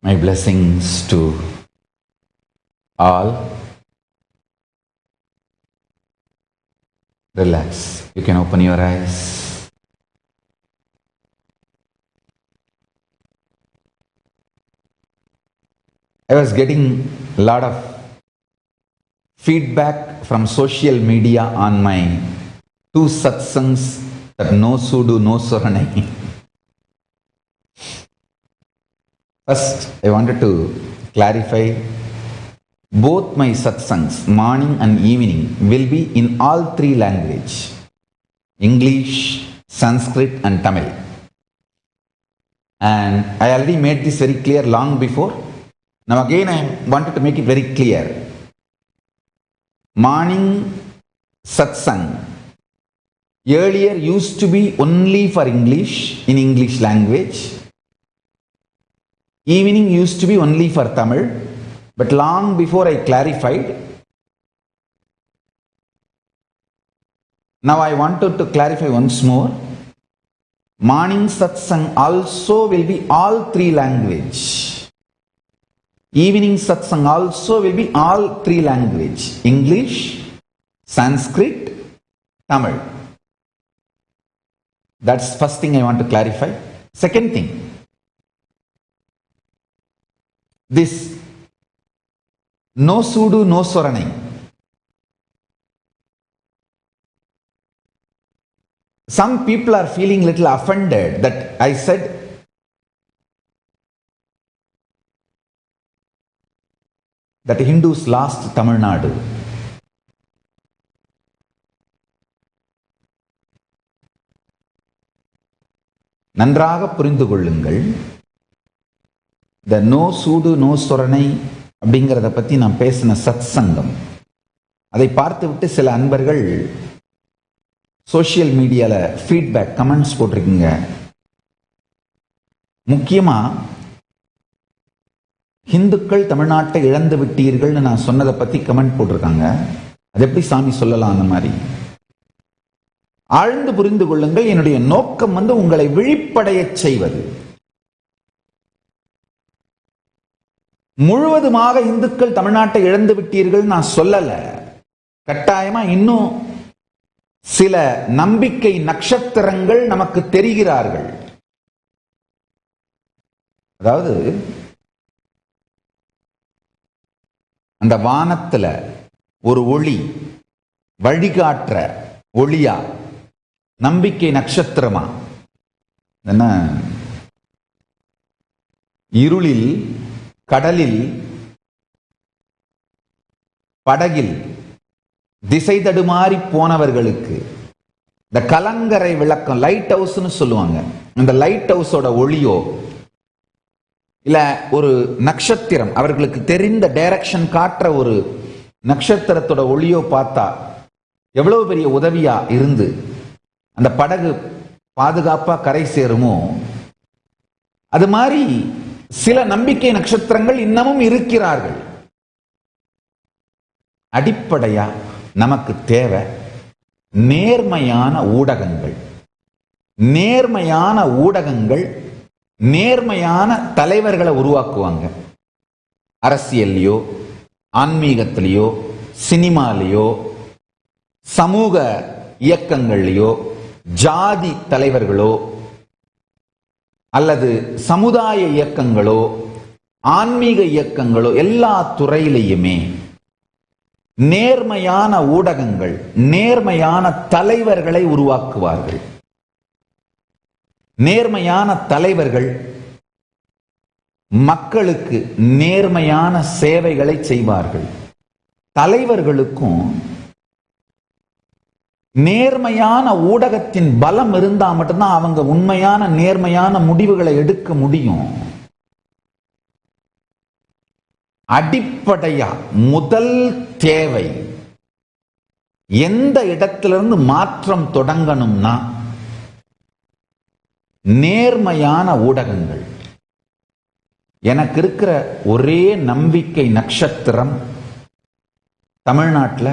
My blessings to all. Relax. You can open your eyes. I was getting a lot of feedback from social media on my 2 satsangs, that no sudu, no soranai. First, I wanted to clarify, both my satsangs, morning and evening, will be in all 3 languages, English, Sanskrit and Tamil. And I already made this very clear long before. Now again I wanted to make it very clear. Morning satsang earlier used to be only for English, in English language. Evening used to be only for Tamil, but long before I clarified. Now I wanted to clarify once more. Morning satsang also will be all 3 language. Evening satsang also will be all 3 language, English, Sanskrit, Tamil. That's first thing I want to clarify. Second thing, this no sudu, no soranai. Some people are feeling little offended that I said that Hindus lost Tamil Nadu. நன்றாக புரிந்து கொள்ளுங்கள். இந்த no சூடு no சொரணை அப்படிங்கிறத பற்றி நான் பேசின சத் சங்கம், அதை பார்த்துவிட்டு சில அன்பர்கள் சோஷியல் மீடியாவில் ஃபீட்பேக் கமெண்ட்ஸ் போட்டிருக்கீங்க. முக்கியமாக ஹிந்துக்கள் தமிழ்நாட்டை இழந்து விட்டீர்கள்னு நான் சொன்னதை பற்றி கமெண்ட் போட்டிருக்காங்க. அது எப்படி சாமி சொல்லலாம்? அந்த மாதிரி ஆழ்ந்து புரிந்து கொள்ளுங்கள். என்னுடைய நோக்கம் உங்களை விழிப்படைய செய்வது. முழுவதுமாக இந்துக்கள் தமிழ்நாட்டை இழந்து விட்டீர்கள் நான் சொல்லல. கட்டாயமா இன்னும் சில நம்பிக்கை நட்சத்திரங்கள் நமக்கு தெரிகிறார்கள். அதாவது அந்த வானத்துல ஒரு ஒளி வழிகாட்டுற ஒளியா, நம்பிக்கை நட்சத்திரமா, என்ன இருளில் கடலில் படகில் திசை தடுமாறி போனவர்களுக்கு இந்த கலங்கரை விளக்கம், லைட் ஹவுஸ்னு சொல்லுவாங்க, அந்த லைட் ஹவுஸோட ஒளியோ இல்ல ஒரு நட்சத்திரம், அவர்களுக்கு தெரிந்த டைரக்ஷன் காட்டுற ஒரு நட்சத்திரத்தோட ஒளியோ பார்த்தா எவ்வளவு பெரிய உதவியா இருந்து அந்த படகு பாதுகாப்பா கரை சேருமோ, அது மாதிரி சில நம்பிக்கை நட்சத்திரங்கள் இன்னமும் இருக்கிறார்கள். அடிப்படையா நமக்கு தேவை நேர்மையான ஊடகங்கள். நேர்மையான ஊடகங்கள் நேர்மையான தலைவர்களை உருவாக்குவாங்க. அரசியல்லையோ ஆன்மீகத்திலேயோ சினிமாலேயோ சமூக இயக்கங்கள்லையோ ஜாதி தலைவர்களோ அல்லது சமுதாய இயக்கங்களோ ஆன்மீக இயக்கங்களோ எல்லா துறையிலையுமே நேர்மையான ஊடகங்கள் நேர்மையான தலைவர்களை உருவாக்குவார்கள். நேர்மையான தலைவர்கள் மக்களுக்கு நேர்மையான சேவைகளை செய்வார்கள். தலைவர்களுக்கும் நேர்மையான ஊடகத்தின் பலம் இருந்தா மட்டும்தான் அவங்க உண்மையான நேர்மையான முடிவுகளை எடுக்க முடியும். அடிப்படையா முதல் தேவை, எந்த இடத்திலிருந்து மாற்றம் தொடங்கணும்னா நேர்மையான ஊடகங்கள். எனக்கு இருக்கிற ஒரே நம்பிக்கை நட்சத்திரம் தமிழ்நாட்டில்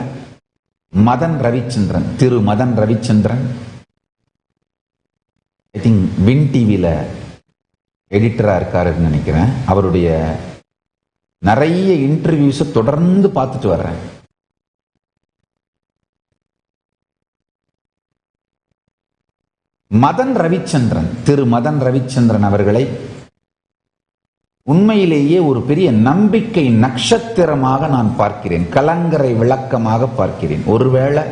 Madan Ravichandran, Thiru Madan Ravichandran. I think Win டிவியில் எடிட்டரா இருக்காருன்னு நினைக்கிறேன். அவருடைய நிறைய இன்டர்வியூஸை தொடர்ந்து பார்த்துட்டு வர்றேன். மதன் ரவிச்சந்திரன், திரு மதன் ரவிச்சந்திரன் அவர்களை உண்மையிலேயே ஒரு பெரிய நம்பிக்கை நட்சத்திரமாக நான் பார்க்கிறேன், கலங்கரை விளக்கமாக பார்க்கிறேன். ஒருவேளை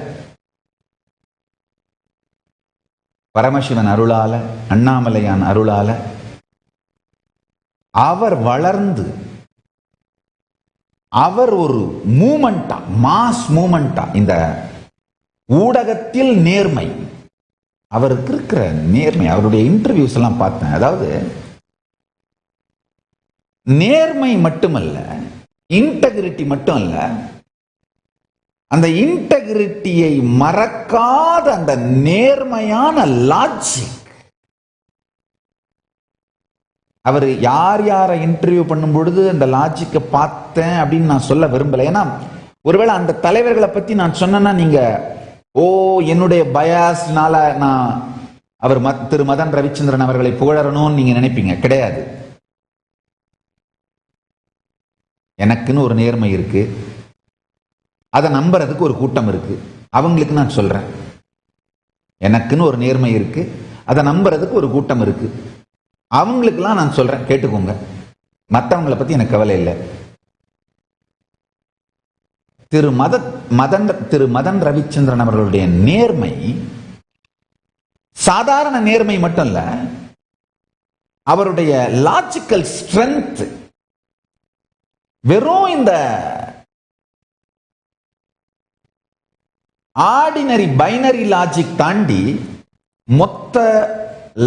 பரமசிவன் அருளால, அண்ணாமலையான் அருளால அவர் வளர்ந்து அவர் ஒரு மூமெண்டா, மாஸ் மூமெண்டா, இந்த ஊடகத்தில் நேர்மை, அவருக்கு இருக்கிற நேர்மை, அவருடைய இன்டர்வியூஸ் எல்லாம் பார்த்தேன். அதாவது நேர்மை மட்டுமல்ல, இன்டெகிரிட்டி மட்டும் அல்ல, அந்த இன்டெகிரிட்டியை மறக்காத அந்த நேர்மையான லாஜிக். அவர் யார் யாரை இன்டர்வியூ பண்ணும் பொழுது அந்த லாஜிக்கை பார்த்தேன் அப்படின்னு நான் சொல்ல விரும்பல. ஏன்னா ஒருவேளை அந்த தலைவர்களை பத்தி நான் சொன்னேன்னா நீங்க என்னுடைய பயாஸ்னால நான் அவர் திரு மதன் ரவிச்சந்திரன் அவர்களை புகழறணும்னு நீங்க நினைப்பீங்க. கிடையாது. எனக்குன்னு ஒரு நேர்மை இருக்கு, அதை நம்புறதுக்கு ஒரு கூட்டம் இருக்கு. அவங்களுக்கு நான் சொல்றேன், எனக்குன்னு ஒரு நேர்மை இருக்கு, அதை நம்புறதுக்கு ஒரு கூட்டம் இருக்கு. அவங்களுக்கெல்லாம் நான் சொல்றேன், கேட்டுக்கோங்க. மற்றவங்களை பத்தி எனக்கு கவலை இல்லை. திரு மதன் ரவிச்சந்திரன் அவர்களுடைய நேர்மை சாதாரண நேர்மை மட்டும் இல்ல, அவருடைய லாஜிக்கல் ஸ்ட்ரென்த் வெறும் இந்த ஆர்டினரி பைனரி லாஜிக் தாண்டி மொத்த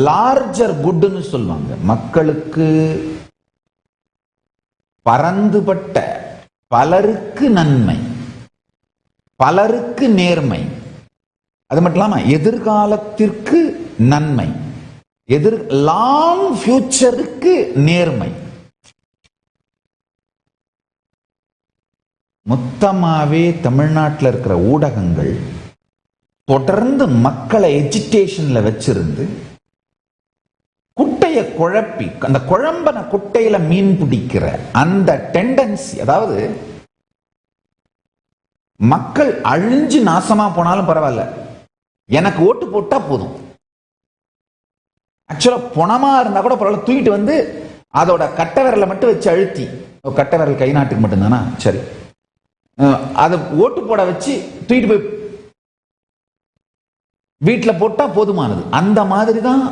லார்ஜர் குட்னு சொல்லுவாங்க, மக்களுக்கு பரந்துபட்ட பலருக்கு நன்மை, பலருக்கு நேர்மை, அது மட்டும் இல்லாம எதிர்காலத்திற்கு நன்மை, லாங் ஃபியூச்சருக்கு நேர்மை. மொத்தமாவே தமிழ்நாட்டில் இருக்கிற ஊடகங்கள் தொடர்ந்து மக்களை எஜிடேஷன்ல வச்சிருந்து குட்டைய குழப்பி, அந்த குழம்பன குட்டையில மீன் பிடிக்கிற அந்த டெண்டன்சி, அதாவது மக்கள் அழிஞ்சு நாசமா போனாலும் பரவாயில்ல, எனக்கு ஓட்டு போட்டா போதும். ஆக்சுவலா பணமா இருந்தா கூட பரவாயில்ல, தூக்கிட்டு வந்து அதோட கட்டை விரலை மட்டும் வச்சு அழுத்தி, கட்டை விரல் கை நாட்டுக்கு மட்டும்தானா, சரி, அதை ஓட்டு போட வச்சு தூக்கிட்டு போய் வீட்டுல போட்டா போதுமானது. அந்த மாதிரி தான்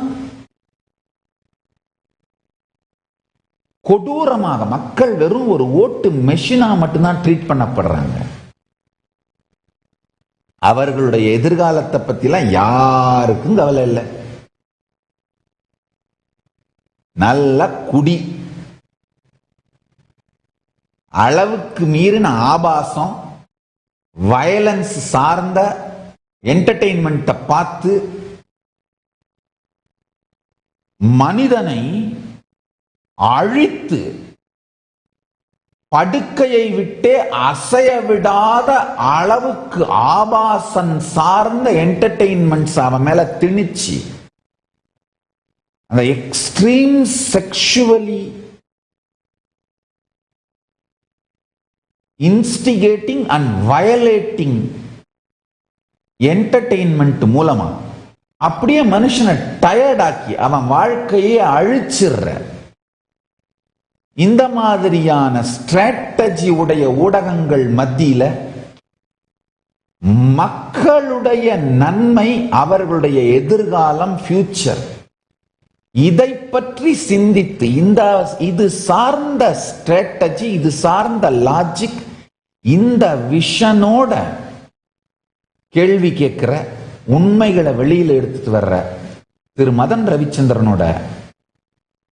கொடூரமாக மக்கள் வெறும் ஒரு ஓட்டு மெஷினா மட்டும்தான் ட்ரீட் பண்ணப்படுறாங்க. அவர்களுடைய எதிர்காலத்தை பத்திலாம் யாருக்கும் கவலை இல்லை. நல்ல குடி, அளவுக்கு மீறின ஆபாசம், வயலன்ஸ் சார்ந்த என்டர்டெயின்மெண்ட்டை பார்த்து மனிதனை அழித்து படுக்கையை விட்டே அசைய விடாத அளவுக்கு ஆபாசம் சார்ந்த என்டர்டெயின்மெண்ட்ஸ் அவன் மேல திணிச்சு அந்த extreme sexually instigating and violating entertainment மூலமா அப்படியே மனுஷனை டயர்டாக்கி அவன் வாழ்க்கையே அழிச்சிடுற இந்த மாதிரியான ஸ்ட்ராட்டஜி உடைய ஊடகங்கள் மத்தியில மக்களுடைய நன்மை, அவர்களுடைய எதிர்காலம், ஃபியூச்சர், இதை பற்றி சிந்தித்து இது சார்ந்த ஸ்ட்ராட்டஜி, இது சார்ந்த லாஜிக், இந்த விஷனோட கேள்வி கேட்கிற, உண்மைகளை வெளியில எடுத்துட்டு வர்ற திரு மதன் ரவிச்சந்திரனோட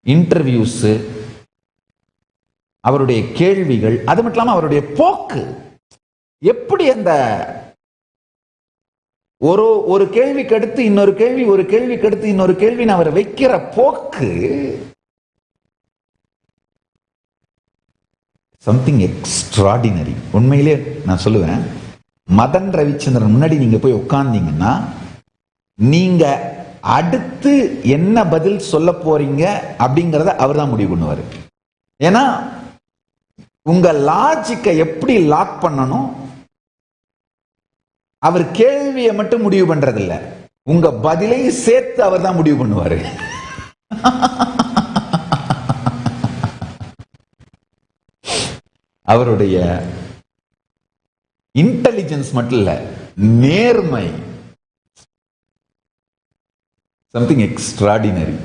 இன்டர்வியூஸ், அவருடைய கேள்விகள், அது மட்டும் இல்லாம அவருடைய போக்கு, எப்படி அந்த ஒரு கேள்விக்கு அடுத்து இன்னொரு கேள்வி, ஒரு கேள்விக்கு அடுத்து இன்னொரு கேள்வி அவர் வைக்கிற போக்கு சம்திங் எக்ஸ்ட்ராடினரி. உண்மையிலே நான் சொல்லுவேன், மதன் ரவிச்சந்திரன் முன்னாடி நீங்க போய் உட்கார்ந்தீங்கன்னா நீங்க அடுத்து என்ன பதில் சொல்ல போறீங்க அப்படிங்கறத அவர் தான் முடிவு பண்ணுவாரு. ஏன்னா உங்க லாஜிக்கை எப்படி லாக் பண்ணணும், அவர் கேள்வியை மட்டும் முடிவு பண்றதில்ல, உங்க பதிலையும் சேர்த்து அவர் தான் முடிவு பண்ணுவாரு. அவருடைய இன்டெலிஜென்ஸ் மட்டும் இல்ல, நேர்மை, சம்திங் எக்ஸ்ட்ராடினரி,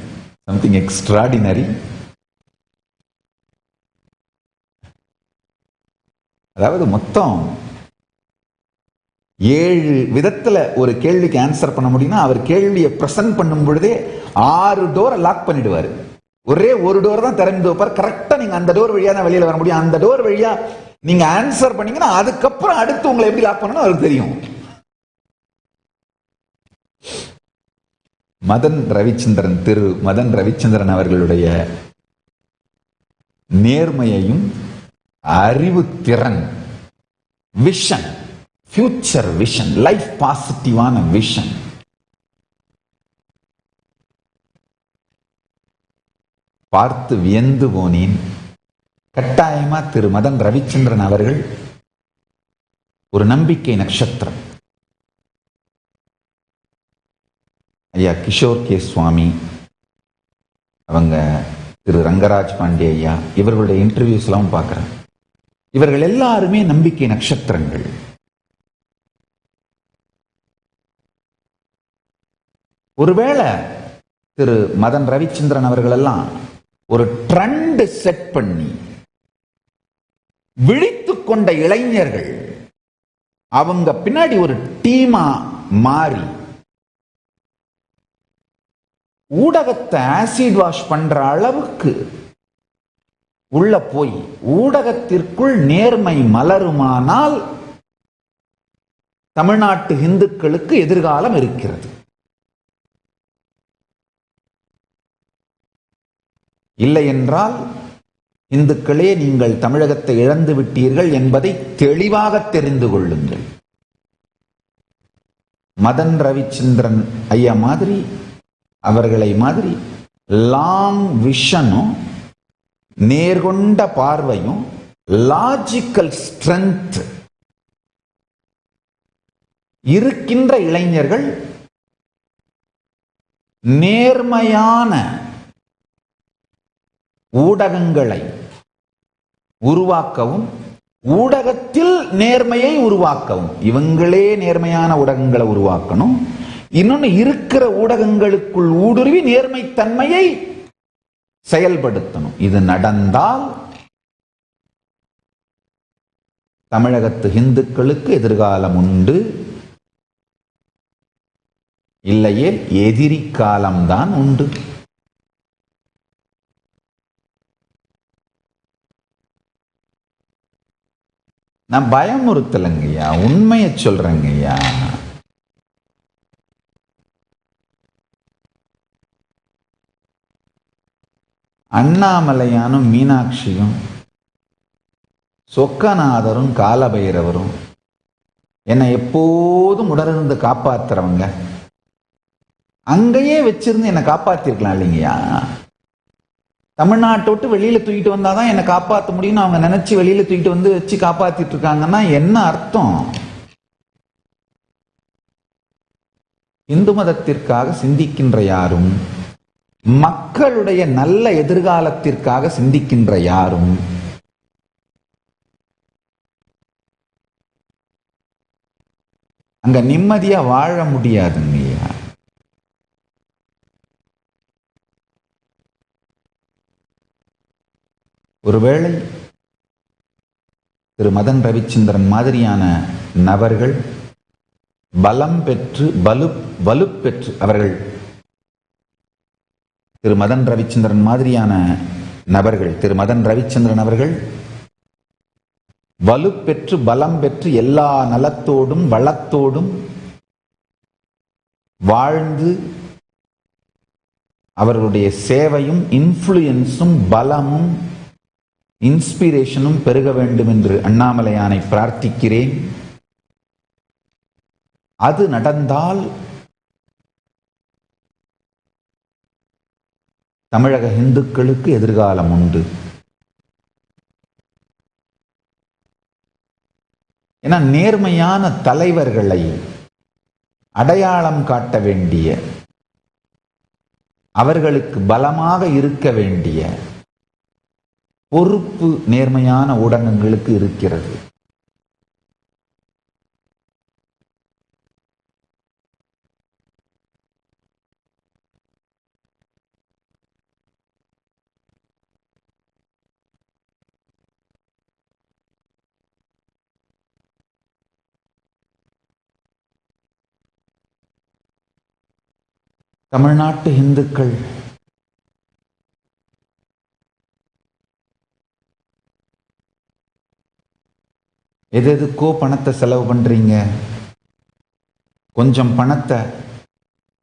சம்திங் எக்ஸ்ட்ராடினரி. அதாவது மொத்தம் 7 விதத்துல ஒரு கேள்விக்கு ஆன்சர் பண்ண முடியும்னா, அவர் கேள்வியை பிரசன்ட் பண்ணும் பொழுதே 6 டோரை லாக் பண்ணிடுவாரு. ஒரே ஒரு டோர் தான் திறந்து வைப்பார். கரெக்டா நீங்க அந்த டோர் வழியா தான் வெளியில வர முடியும். அந்த டோர் வழியா நீங்க ஆன்சர் பண்ணீங்கன்னா அதுக்கப்புறம் அடுத்து உங்களை எப்படி லாக் பண்ணணும் அவருக்கு தெரியும். திரு மதன் ரவிச்சந்திரன் அவர்களுடைய நேர்மையையும் அறிவு திறன், விஷன், ஃபியூச்சர் விஷன், லைஃப் பாசிட்டிவான விஷன், பார்த்து வியந்து போனேன். கட்டாயமா திரு மதன் ரவிச்சந்திரன் அவர்கள் ஒரு நம்பிக்கை நட்சத்திரம். ஐயா கிஷோர் கே சுவாமி, அவங்க திரு ரங்கராஜ் பாண்டே ஐயா, இவர்களுடைய இன்டர்வியூஸ் எல்லாம் பார்க்கிறேன். இவர்கள் எல்லாருமே நம்பிக்கை நட்சத்திரங்கள். ஒருவேளை திரு மதன் ரவிச்சந்திரன் அவர்கள் எல்லாம் ஒரு ட்ரெண்ட் செட் பண்ணி விழித்துக் கொண்ட இளைஞர்கள், அவங்க பின்னாடி ஒரு டீமா மாறி ஊடகத்தை ஆசிட் வாஷ் பண்ற அளவுக்கு உள்ள போய் ஊடகத்திற்குள் நேர்மை மலருமானால் தமிழ்நாட்டு இந்துக்களுக்கு எதிர்காலம் இருக்கிறது. இல்லை என்றால் இந்துக்களே, நீங்கள் தமிழகத்தை இழந்து விட்டீர்கள் என்பதை தெளிவாக தெரிந்து கொள்ளுங்கள். மதன் ரவிச்சந்திரன் ஐயா மாதிரி, அவர்களை மாதிரி லாங் விஷனும் நேர்கொண்ட பார்வையும் லாஜிக்கல் ஸ்ட்ரென்த் இருக்கின்ற இளைஞர்கள் நேர்மையான ஊடகங்களை உருவாக்கவும், ஊடகத்தில் நேர்மையை உருவாக்கவும், இவங்களே நேர்மையான ஊடகங்களை உருவாக்கணும். இன்னொன்னு, இருக்கிற ஊடகங்களுக்குள் ஊடுருவி நேர்மை தன்மையை செயல்படுத்தணும். இது நடந்தால் தமிழகத்து இந்துக்களுக்கு எதிர்காலம் உண்டு. இல்லையே எதிரி காலம்தான் உண்டு. நான் பயமுறுத்தலைங்கய்யா, உண்மையை சொல்றேங்கய்யா. அண்ணாமலையானும் மீனாட்சியும் சொக்கநாதரும் காலபைரவரும் என்னை எப்போதும் உடனிருந்து காப்பாத்துறவங்க. அங்கேயே வச்சிருந்து என்னை காப்பாத்திருக்கலாம் இல்லைங்கய்யா. தமிழ்நாட்டை விட்டு வெளியில தூக்கிட்டு வந்தாதான் என்னை காப்பாற்ற முடியும்னு அவங்க நினைச்சு வெளியில தூக்கிட்டு வந்து வச்சு காப்பாத்திட்டு இருக்காங்கன்னா என்ன அர்த்தம்? இந்து மதத்திற்காக சிந்திக்கின்ற யாரும், மக்களுடைய நல்ல எதிர்காலத்திற்காக சிந்திக்கின்ற யாரும் அங்க நிம்மதியா வாழ முடியாதுங்கய்யா. ஒருவேளை திரு மதன் ரவிச்சந்திரன் மாதிரியான நபர்கள் பலம் பெற்று வலுப்பெற்று அவர்கள் திரு மதன் ரவிச்சந்திரன் மாதிரியான நபர்கள், திரு மதன் ரவிச்சந்திரன் அவர்கள் வலுப்பெற்று பலம் பெற்று எல்லா நலத்தோடும் வளத்தோடும் வாழ்ந்து அவர்களுடைய சேவையும் இன்ஃப்ளூயன்ஸும் பலமும் இன்ஸ்பிரேஷனும் பெருக வேண்டும் என்று அண்ணாமலையானை பிரார்த்திக்கிறேன். அது நடந்தால் தமிழக இந்துக்களுக்கு எதிர்காலம் உண்டு. ஏன்னா நேர்மையான தலைவர்களை அடையாளம் காட்ட வேண்டிய, அவர்களுக்கு பலமாக இருக்க வேண்டிய பொறுப்பு நேர்மையான ஊடகங்களுக்கு இருக்கிறது. தமிழ்நாட்டு இந்துக்கள் எதுக்கோ பணத்தை செலவு பண்றீங்க. கொஞ்சம் பணத்தை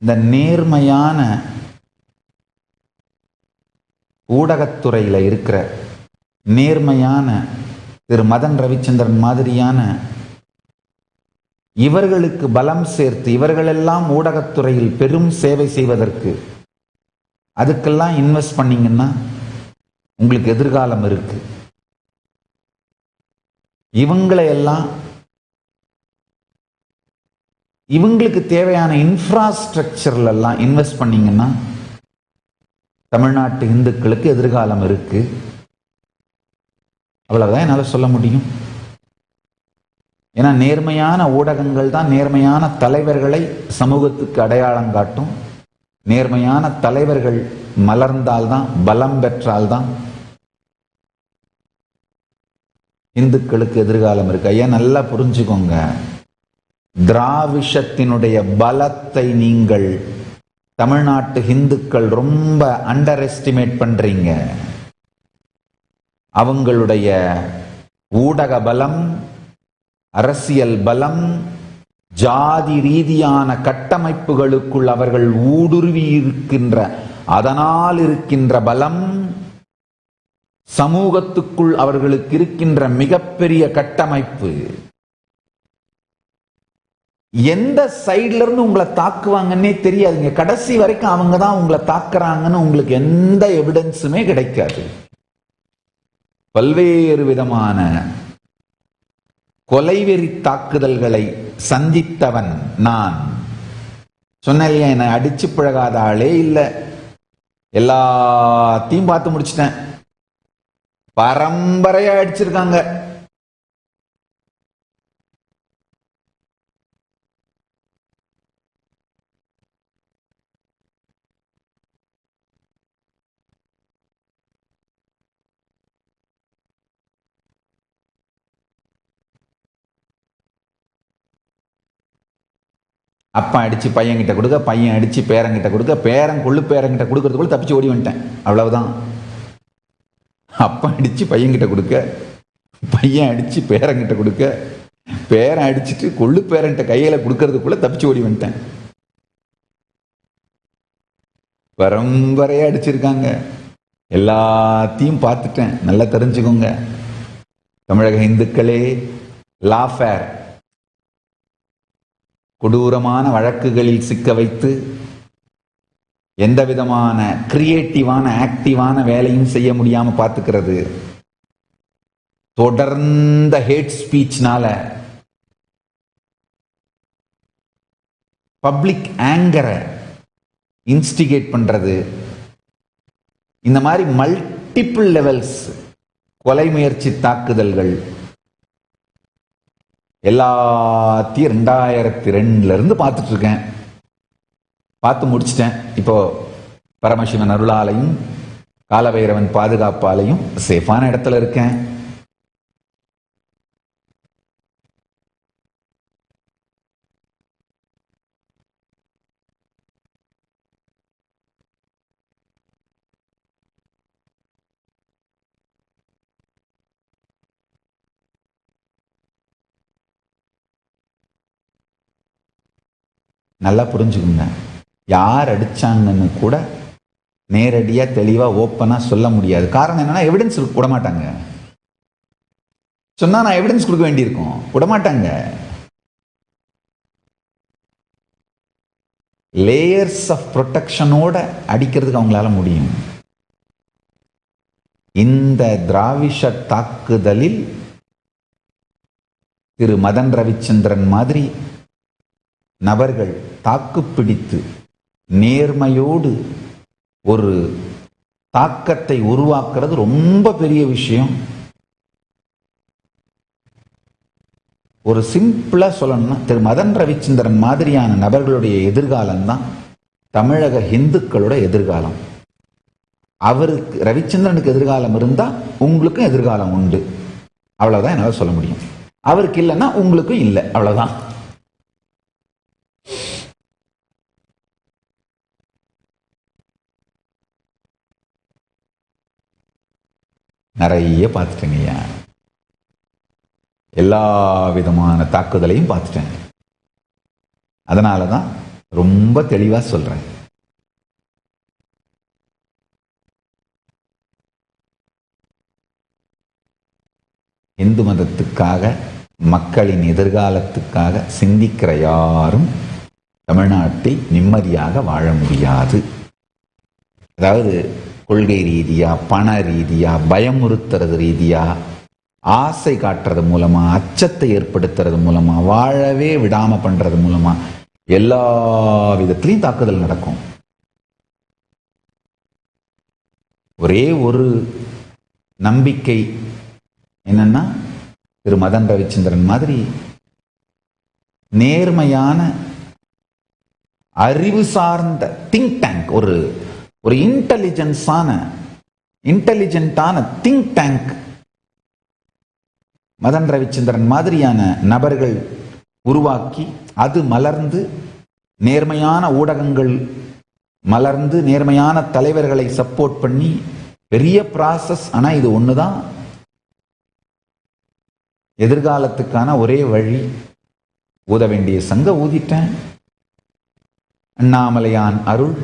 இந்த நேர்மையான ஊடகத்துறையில் இருக்கிற நேர்மையான திரு மதன் ரவிச்சந்திரன் மாதிரியான இவர்களுக்கு பலம் சேர்த்து, இவர்களெல்லாம் ஊடகத்துறையில் பெரும் சேவை செய்வதற்கு அதுக்கெல்லாம் இன்வெஸ்ட் பண்ணீங்கன்னா உங்களுக்கு எதிர்காலம் இருக்கு. இவங்களுக்கு தேவையான இன்ஃப்ராஸ்ட்ரக்சர்ல எல்லாம் இன்வெஸ்ட் பண்ணீங்கன்னா தமிழ்நாட்டு இந்துக்களுக்கு எதிர்காலம் இருக்கு. அவ்வளவுதான் என்னால சொல்ல முடியும். ஏன்னா நேர்மையான ஊடகங்கள் தான் நேர்மையான தலைவர்களை சமூகத்துக்கு அடையாளம் காட்டும். நேர்மையான தலைவர்கள் மலர்ந்தால்தான், பலம் பெற்றால்தான் இந்துக்களுக்கு எதிர்காலம் இருக்கு. ஐயா நல்லா புரிஞ்சுக்கோங்க, திராவிஷத்தினுடைய பலத்தை நீங்கள் தமிழ்நாட்டு இந்துக்கள் ரொம்ப அண்டர் எஸ்டிமேட் பண்றீங்க. அவங்களுடைய ஊடக பலம், அரசியல் பலம், ஜாதி ரீதியான கட்டமைப்புகளுக்குள் அவர்கள் ஊடுருவி இருக்கின்ற, அதனால் இருக்கின்ற பலம், சமூகத்துக்குள் அவர்களுக்கு இருக்கின்ற மிகப்பெரிய கட்டமைப்பு, எந்த சைட்ல இருந்து உங்களை தாக்குவாங்கன்னே தெரியாதுங்க. கடைசி வரைக்கும் அவங்க தான் உங்களை தாக்குறாங்கன்னு உங்களுக்கு எந்த எவிடன்ஸுமே கிடைக்காது. பல்வேறு விதமான கொலைவெறி தாக்குதல்களை சந்தித்தவன் நான். சொன்னேன் இல்லையா, என்னை அடிச்சு பழகாத ஆளே இல்லை. எல்லாத்தையும் பார்த்து முடிச்சிட்டேன். பரம்பரையா அடிச்சிருக்காங்க. அப்பா அடிச்சு பையன்கிட்ட கொடுக்க, பையன் அடிச்சு பேரங்கிட்ட கொடுக்க, பேரன் கொள்ளு பேரங்கிட்ட கொடுக்கறதுக்குள்ள தப்பிச்சு ஓடி வந்துட்டேன். அவ்வளவுதான். அப்பா அடிச்சு பையன்கிட்ட கொடுக்க, பையன் அடிச்சு பேரங்கிட்ட கொடுக்க, பேரன் அடிச்சுட்டு கொள்ளு பேரன்கிட்ட கையில கொடுக்கறதுக்குள்ள தப்பிச்சு ஓடி வந்துட்டேன். பரம்பரையா அடிச்சிருக்காங்க. எல்லாத்தையும் பார்த்துட்டேன். நல்லா தெரிஞ்சுக்கோங்க தமிழக இந்துக்களே, லாஃபேர் கொடூரமான வழக்குகளில் சிக்க வைத்து எந்த விதமான கிரியேட்டிவான ஆக்டிவான வேலையும் செய்ய முடியாம பார்த்துக்கிறது. தொடர்ந்த ஹேட் ஸ்பீச்னால பப்ளிக் ஆங்கரை இன்ஸ்டிகேட் பண்றது, இந்த மாதிரி மல்டிபிள் லெவல்ஸ் கொலை முயற்சி தாக்குதல்கள் எல்லாத்தையும் 2002 இருந்து பார்த்துட்டு இருக்கேன். பார்த்து முடிச்சிட்டேன். இப்போ பரமசிவன் அருளாலையும் காலபைரவன் பாதுகாப்பாலையும் சேஃபான இடத்துல இருக்கேன். நல்லா புரிஞ்சுக்குங்க, யார் அடிச்சாங்கன்னு கூட நேரடியா தெளிவா ஓப்பனா சொல்ல முடியாது. காரணம் என்னன்னா, எவிடன்ஸ் விட மாட்டாங்க. சொன்னா நான் எவிடன்ஸ் கொடுக்க வேண்டியிருக்கும், விட மாட்டாங்க. லேயர்ஸ் ஆஃப் ப்ரொடெக்ஷனோட அடிக்கிறதுக்கு அவங்களால முடியும். இந்த திராவிஷ தாக்குதலில் திரு மதன் ரவிச்சந்திரன் மாதிரி நபர்கள் தாக்குப்பிடித்து நேர்மையோடு ஒரு தாக்கத்தை உருவாக்குறது ரொம்ப பெரிய விஷயம். ஒரு சிம்பிளா சொல்லணும்னா, திரு மதன் ரவிச்சந்திரன் மாதிரியான நபர்களுடைய எதிர்காலம் தான் தமிழக இந்துக்களோட எதிர்காலம். அவருக்கு, ரவிச்சந்திரனுக்கு எதிர்காலம் இருந்தா உங்களுக்கும் எதிர்காலம் உண்டு, அவ்வளவுதான் என்னால சொல்ல முடியும். அவருக்கு இல்லைன்னா உங்களுக்கும் இல்லை, அவ்வளவுதான். நிறைய பார்த்துட்டேங்கய்யா, எல்லா விதமான தாக்குதலையும் பார்த்துட்டேன். அதனால தான் ரொம்ப தெளிவா சொல்றேன். இந்து மதத்துக்காக, மக்களின் எதிர்காலத்துக்காக சிந்திக்கிற யாரும் தமிழ்நாட்டில் நிம்மதியாக வாழ முடியாது. அதாவது கொள்கை ரீதியா, பண ரீதியா, பயமுறுத்துறது ரீதியா, ஆசை காட்டுறது மூலமா, அச்சத்தை ஏற்படுத்துறது மூலமா, வாழவே விடாம பண்றது மூலமா எல்லா விதத்திலையும் தாக்குதல் நடக்கும். ஒரே ஒரு நம்பிக்கை என்னன்னா, திரு மதன் ரவிச்சந்திரன் மாதிரி நேர்மையான அறிவு சார்ந்த திங்க் டேங்க், ஒரு இன்டெலிஜென்டான திங்க் டேங்க் மதன் ரவிச்சந்திரன் மாதிரியான நபர்கள் உருவாக்கி, அது மலர்ந்து நேர்மையான ஊடகங்கள் மலர்ந்து நேர்மையான தலைவர்களை சப்போர்ட் பண்ணி, பெரிய ப்ராசஸ். ஆனா இது ஒண்ணுதான் எதிர்காலத்துக்கான ஒரே வழி. ஊத வேண்டிய சங்க ஊதிட்டேன். அண்ணாமலையான் அருள்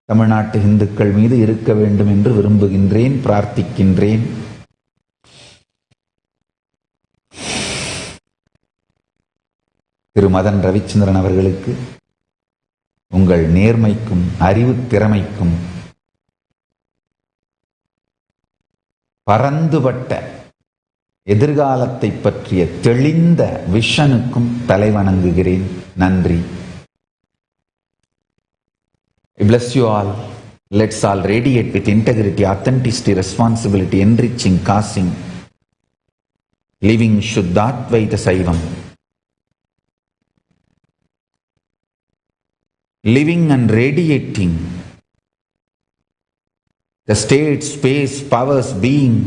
தமிழ்நாட்டு இந்துக்கள் மீது இருக்க வேண்டும் என்று விரும்புகின்றேன், பிரார்த்திக்கின்றேன். திரு மதன் ரவிச்சந்திரன் அவர்களுக்கு உங்கள் நேர்மைக்கும் அறிவு திறமைக்கும் பரந்துபட்ட எதிர்காலத்தை பற்றிய தெளிந்த விஷனுக்கும் தலைவணங்குகிறேன். நன்றி. I bless you all. Let's all radiate with integrity, authenticity, responsibility, enriching, causing, living Shuddhatvaita Saivam. Living and radiating the state, space, powers, being,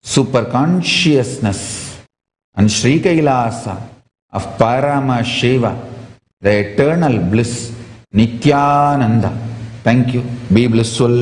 super consciousness and Sri Kailasa of Parama Shiva, the eternal bliss, Nityananda. Thank you. Be blissful.